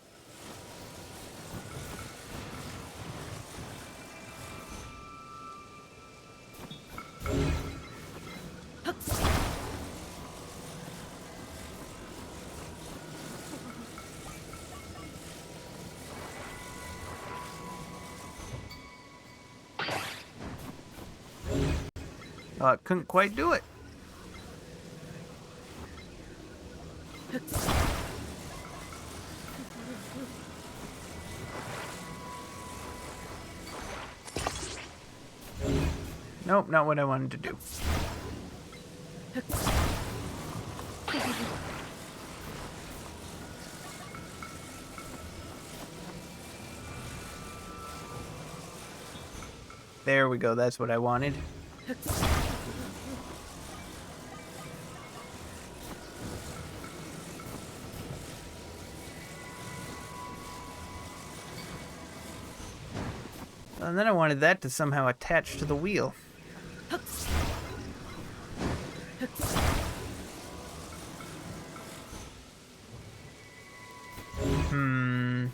Couldn't quite do it. Nope, not what I wanted to do. There we go, that's what I wanted. And then I wanted that to somehow attach to the wheel.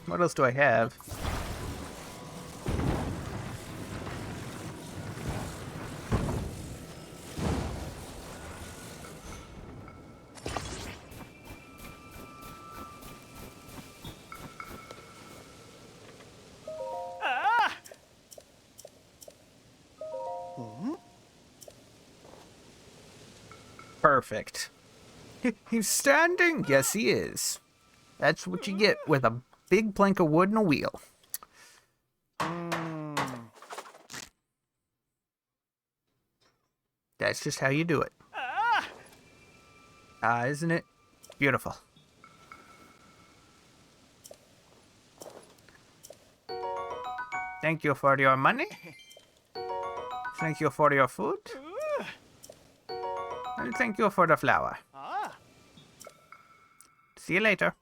What else do I have? Perfect. He's standing? Yes, he is. That's what you get with a big plank of wood and a wheel. That's just how you do it. Isn't it beautiful? Thank you for your money. Thank you for your food. And thank you for the flower. See you later.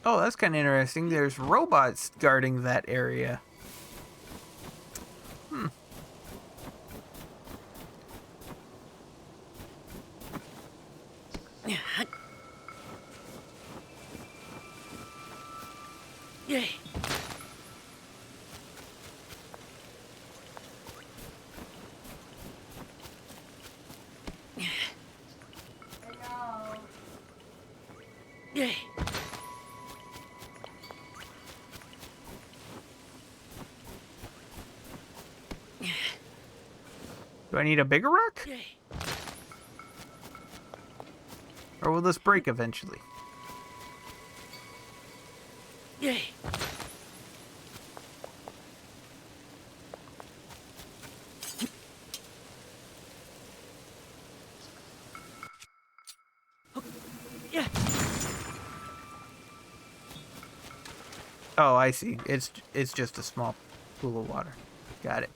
Oh, that's kind of interesting. There's robots guarding that area. Yay. Yay. Do I need a bigger rock? Yay. Or will this break eventually? Yay. Yeah. Oh, I see. It's just a small pool of water. Got it.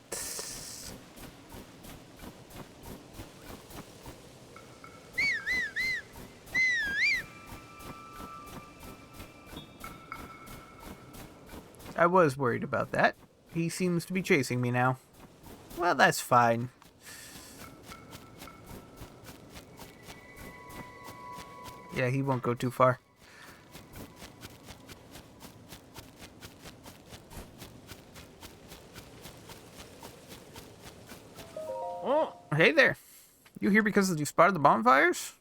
I was worried about that. He seems to be chasing me now. Well, that's fine. Yeah, he won't go too far. Oh. Hey there. You here because you spotted the bonfires?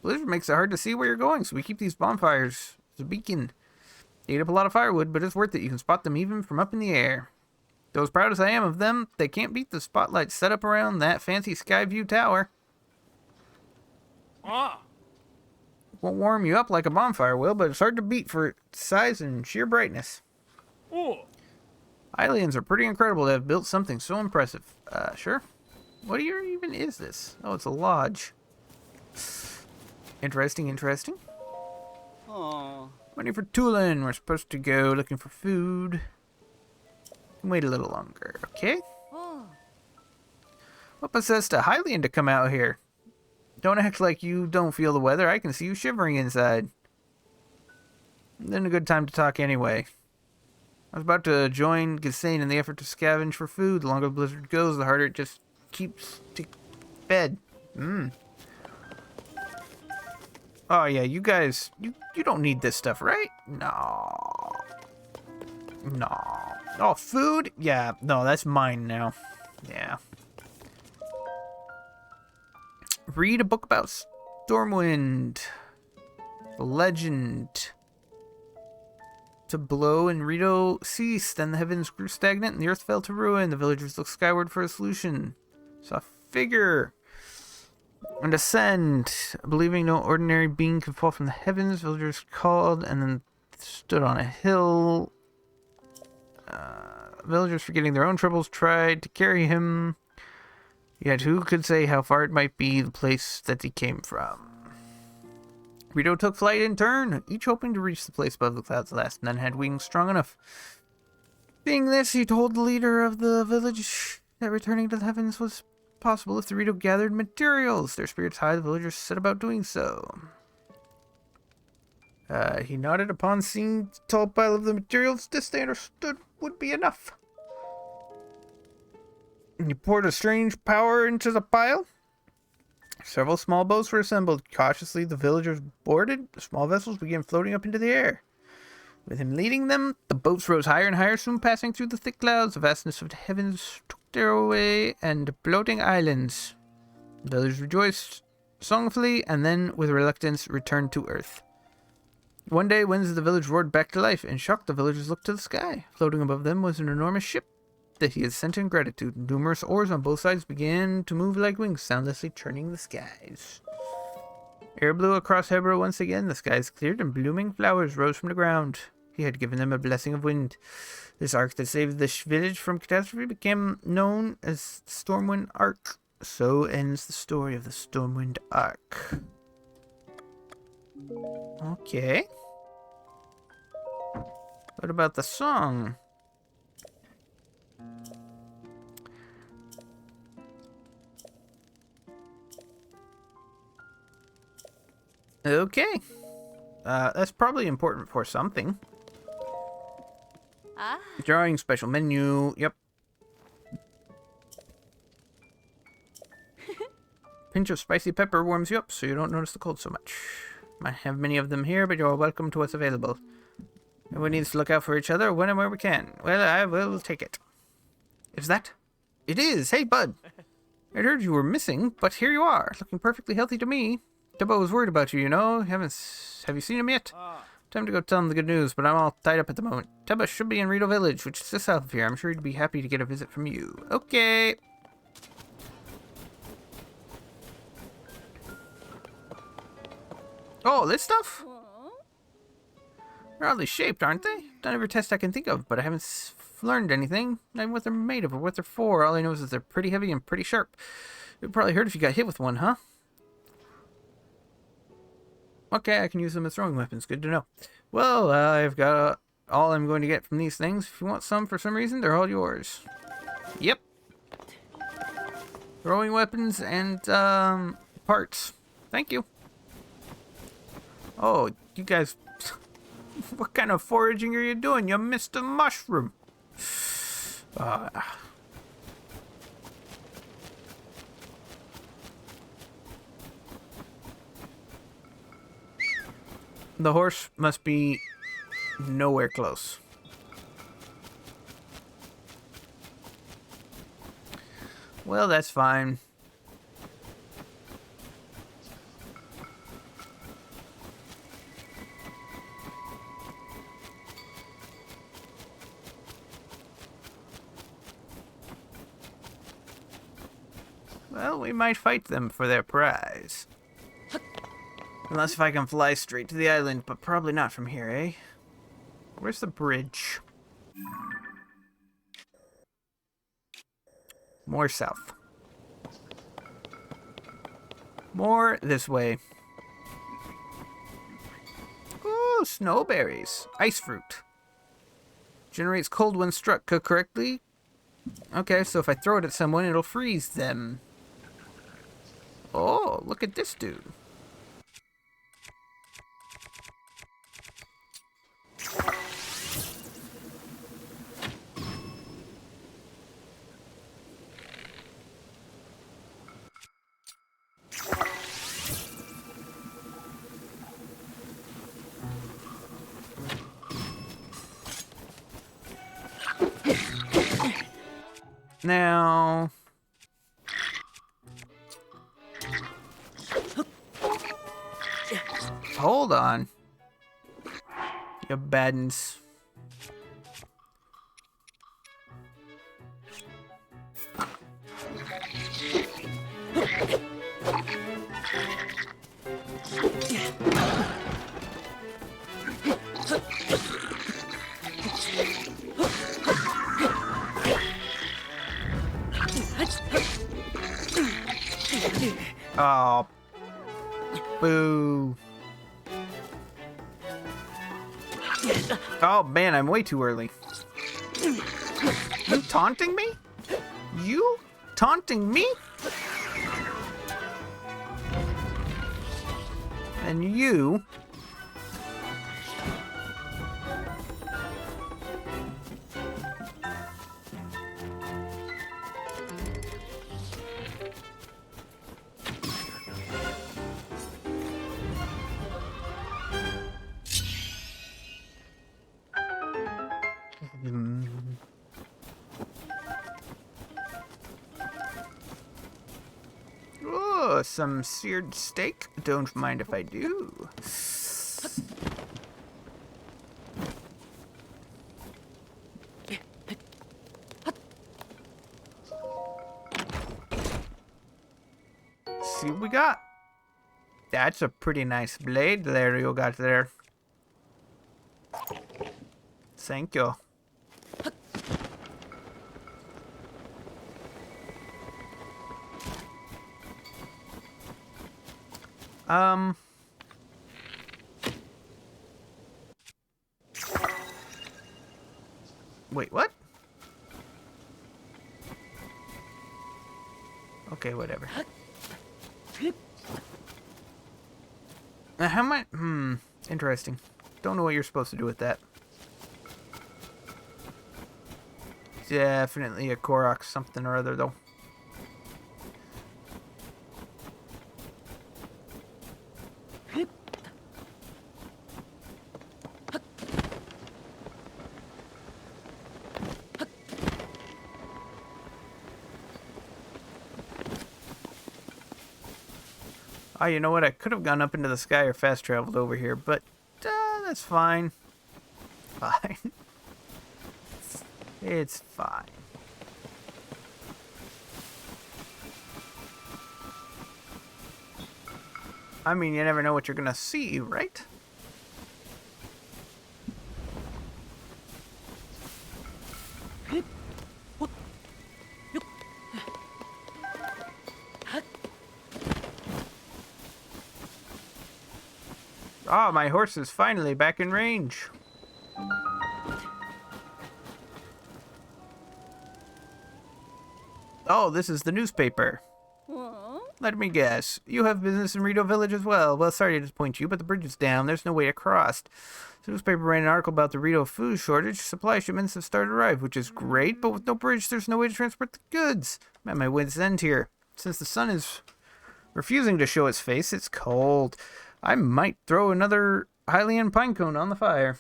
Blizzard makes it hard to see where you're going, so we keep these bonfires as a beacon. They eat up a lot of firewood, but it's worth it. You can spot them even from up in the air. Though as proud as I am of them, they can't beat the spotlight set up around that fancy Skyview tower. Ah. Won't warm you up like a bonfire will, but it's hard to beat for its size and sheer brightness. Oh. Aliens are pretty incredible to have built something so impressive. Sure. What even is this? Oh, it's a lodge. Interesting, interesting. Oh. Money for Tulin. We're supposed to go looking for food. Wait a little longer, okay? Oh. What possessed a Hylian to come out here? Don't act like you don't feel the weather. I can see you shivering inside. Then a good time to talk anyway. I was about to join Gisane in the effort to scavenge for food. The longer the blizzard goes, the harder it just keeps to bed. Oh yeah, you guys, you don't need this stuff, right? No. Oh, food? Yeah, no, that's mine now. Yeah. Read a book about Stormwind. The legend. To blow and Rito ceased, then the heavens grew stagnant and the earth fell to ruin. The villagers looked skyward for a solution. Saw a figure and ascend. Believing no ordinary being could fall from the heavens, villagers called and then stood on a hill. Villagers, forgetting their own troubles, tried to carry him. Yet who could say how far it might be the place that he came from? Rito took flight in turn, each hoping to reach the place above the clouds last. None had wings strong enough. Being this, he told the leader of the village that returning to the heavens was possible if the Rito gathered materials. Their spirits high, the villagers set about doing so. He nodded upon seeing the tall pile of the materials. This they understood would be enough. And he poured a strange power into the pile. Several small boats were assembled. Cautiously, the villagers boarded. The small vessels began floating up into the air. With him leading them, the boats rose higher and higher, soon passing through the thick clouds. The vastness of the heavens took their way, and floating islands. The villagers rejoiced songfully, and then, with reluctance, returned to earth. One day, winds of the village roared back to life, and shocked the villagers looked to the sky. Floating above them was an enormous ship that he had sent in gratitude. Numerous oars on both sides began to move like wings, soundlessly churning the skies. Air blew across Hebra once again. The skies cleared, and blooming flowers rose from the ground. He had given them a blessing of wind. This ark that saved the village from catastrophe became known as the Stormwind Ark. So ends the story of the Stormwind Ark. Okay. What about the song? Okay. That's probably important for something. Ah. Drawing, special menu. Yep. Pinch of spicy pepper warms you up so you don't notice the cold so much. Might have many of them here, but you're welcome to what's available. Everyone needs to look out for each other when and where we can. Well, I will take it. Is that? It is! Hey, bud! I heard you were missing, but here you are, looking perfectly healthy to me. Tubbo was worried about you, you know. Have you seen him yet? Time to go tell him the good news, but I'm all tied up at the moment. Tubbo should be in Rito Village, which is just south of here. I'm sure he'd be happy to get a visit from you. Okay. Oh, this stuff? They're oddly shaped, aren't they? Done every test I can think of, but I haven't learned anything. Not even what they're made of or what they're for. All I know is that they're pretty heavy and pretty sharp. It would probably hurt if you got hit with one, huh? Okay, I can use them as throwing weapons. Good to know. Well, I've got all I'm going to get from these things. If you want some for some reason, they're all yours. Yep. Throwing weapons and, parts. Thank you. Oh, you guys... What kind of foraging are you doing? You missed a mushroom. The horse must be nowhere close. Well, that's fine. Well, we might fight them for their prize. Unless if I can fly straight to the island, but probably not from here, eh? Where's the bridge? More south. More this way. Ooh, snowberries. Ice fruit. Generates cold when struck. Cooked correctly. Okay, so if I throw it at someone, it'll freeze them. Oh, look at this dude. Now, hold on, you baddens. Oh, boo. Oh man, I'm way too early. You taunting me? You taunting me? And you... Oh, some seared steak? Don't mind if I do. See what we got. That's a pretty nice blade there you got there. Thank you. Wait, what? Okay, whatever. How am I... interesting. Don't know what you're supposed to do with that. Definitely a Korok something or other, though. Oh, you know what? I could have gone up into the sky or fast traveled over here, but that's fine. Fine. It's fine. I mean, you never know what you're gonna see, right? Oh, my horse is finally back in range. Oh, this is the newspaper. Let me guess. You have business in Rito Village as well. Well, sorry to disappoint you, but the bridge is down. There's no way across. The newspaper ran an article about the Rito food shortage. Supply shipments have started to arrive, which is great, but with no bridge, there's no way to transport the goods. I'm at my wit's end here. Since the sun is refusing to show its face, it's cold. I might throw another Hylian pine cone on the fire.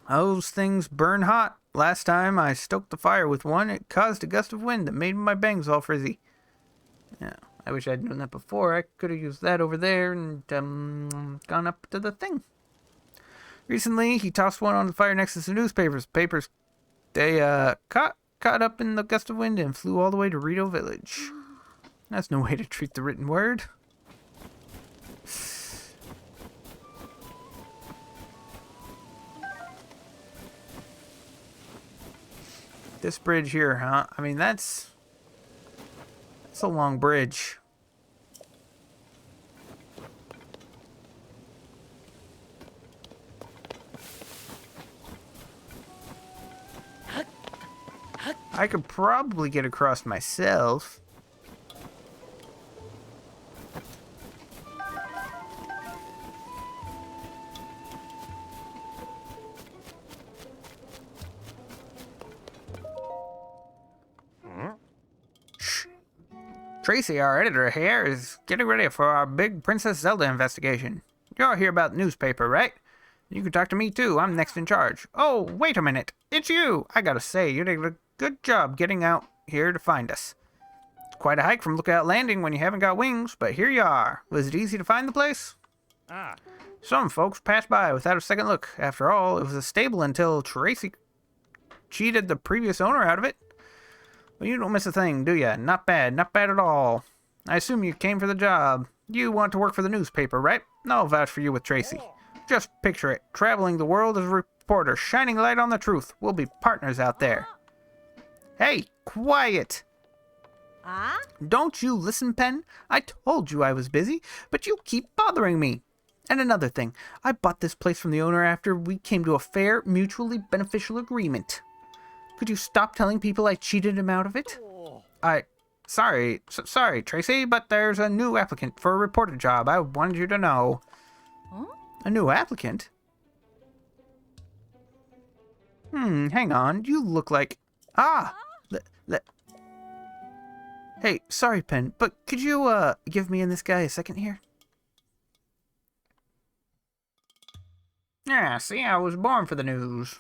Those things burn hot. Last time I stoked the fire with one, it caused a gust of wind that made my bangs all frizzy. Yeah, I wish I'd known that before. I could have used that over there and gone up to the thing. Recently, he tossed one on the fire next to some newspapers. Papers, they caught up in the gust of wind and flew all the way to Rito Village. That's no way to treat the written word. This bridge here, huh? I mean, that's a long bridge. I could probably get across myself. Tracy, our editor here, is getting ready for our big Princess Zelda investigation. You're here about the newspaper, right? You can talk to me too. I'm next in charge. Oh, wait a minute. It's you. I gotta say, you did a good job getting out here to find us. It's quite a hike from Lookout Landing when you haven't got wings, but here you are. Was it easy to find the place? Some folks passed by without a second look. After all, it was a stable until Tracy cheated the previous owner out of it. Well, you don't miss a thing, do ya? Not bad at all. I assume you came for the job. You want to work for the newspaper, right? I'll vouch for you with Tracy. Just picture it, traveling the world as a reporter, shining light on the truth. We'll be partners out there. Hey, quiet! Don't you listen, Pen? I told you I was busy, but you keep bothering me. And another thing, I bought this place from the owner after we came to a fair, mutually beneficial agreement. Could you stop telling people I cheated him out of it? Sorry, Tracy, but there's a new applicant for a reporter job. I wanted you to know. Huh? A new applicant? Hang on. You look like... Hey, sorry, Pen, but could you, give me and this guy a second here? Yeah, see, I was born for the news.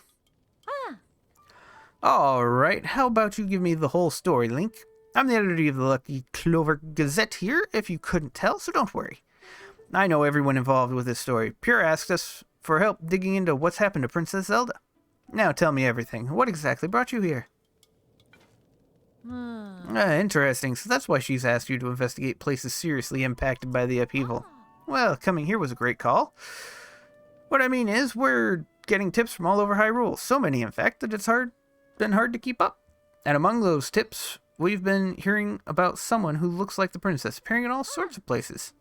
Alright, how about you give me the whole story, Link? I'm the editor of the Lucky Clover Gazette here, if you couldn't tell, so don't worry. I know everyone involved with this story. Pure asked us for help digging into what's happened to Princess Zelda. Now tell me everything. What exactly brought you here? Interesting. So that's why she's asked you to investigate places seriously impacted by the upheaval. Well, coming here was a great call. What I mean is, we're getting tips from all over Hyrule. So many, in fact, that it's been hard to keep up. And among those tips, we've been hearing about someone who looks like the princess, appearing in all sorts of places.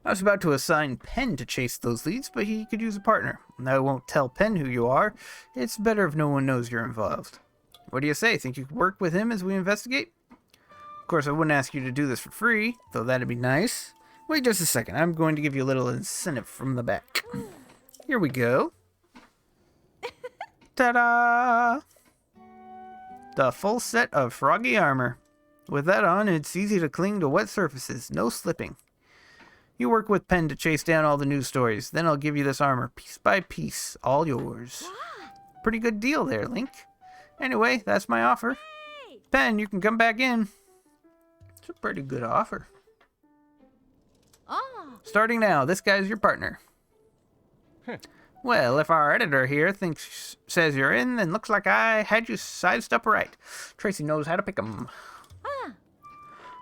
I was about to assign Pen to chase those leads, but he could use a partner. I won't tell Pen who you are. It's better if no one knows you're involved. What do you say? Think you could work with him as we investigate? Of course, I wouldn't ask you to do this for free, though that'd be nice. Wait just a second. I'm going to give you a little incentive from the back. Here we go. Ta-da! The full set of froggy armor. With that on, it's easy to cling to wet surfaces, no slipping. You work with Pen to chase down all the news stories, then I'll give you this armor, piece by piece, all yours. Pretty good deal there, Link. Anyway, that's my offer. Pen, you can come back in. It's a pretty good offer. Starting now, this guy's your partner. Well, if our editor here says you're in, then looks like I had you sized up right. Tracy knows how to pick 'em.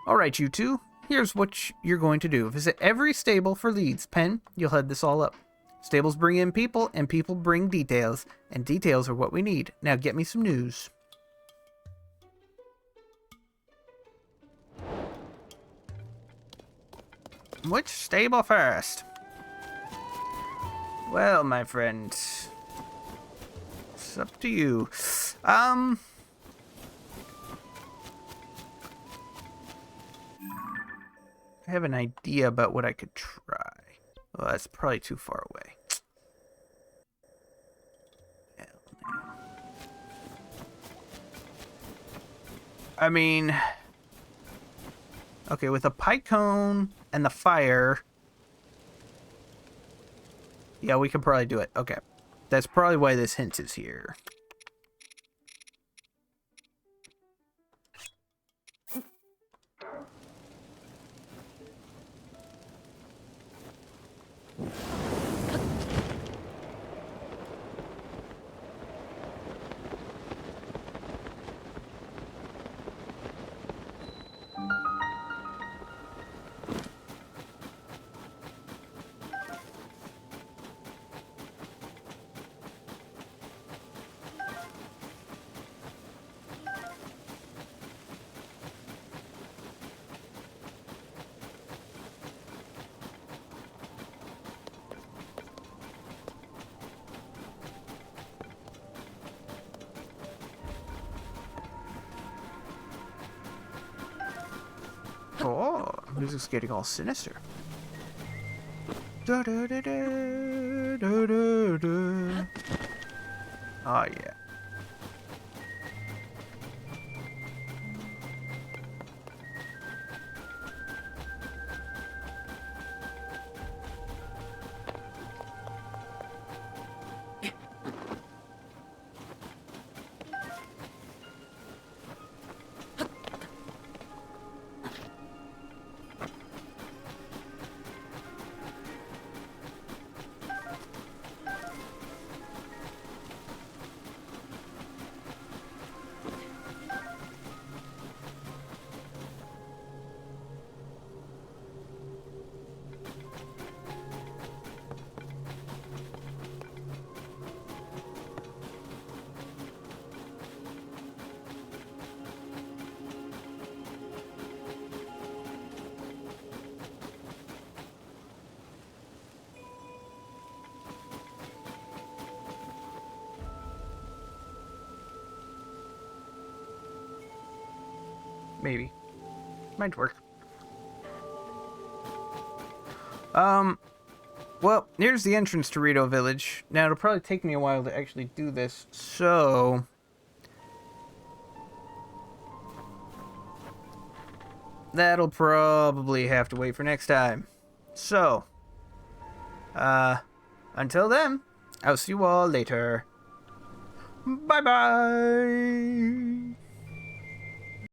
Alright, you two. Here's what you're going to do. Visit every stable for leads. Pen, you'll head this all up. Stables bring in people, and people bring details. And details are what we need. Now get me some news. Which stable first? Well, my friend, it's up to you. I have an idea about what I could try. Well, that's probably too far away. Hell no. I mean, okay, with a pie cone and the fire, yeah, we could probably do it. Okay, that's probably why this hint is here. Oh, music's getting all sinister. Da, da, da, da, da, da, da. Oh, yeah. Maybe. Might work. Well, here's the entrance to Rito Village. Now, it'll probably take me a while to actually do this, so... that'll probably have to wait for next time. So, until then, I'll see you all later. Bye-bye!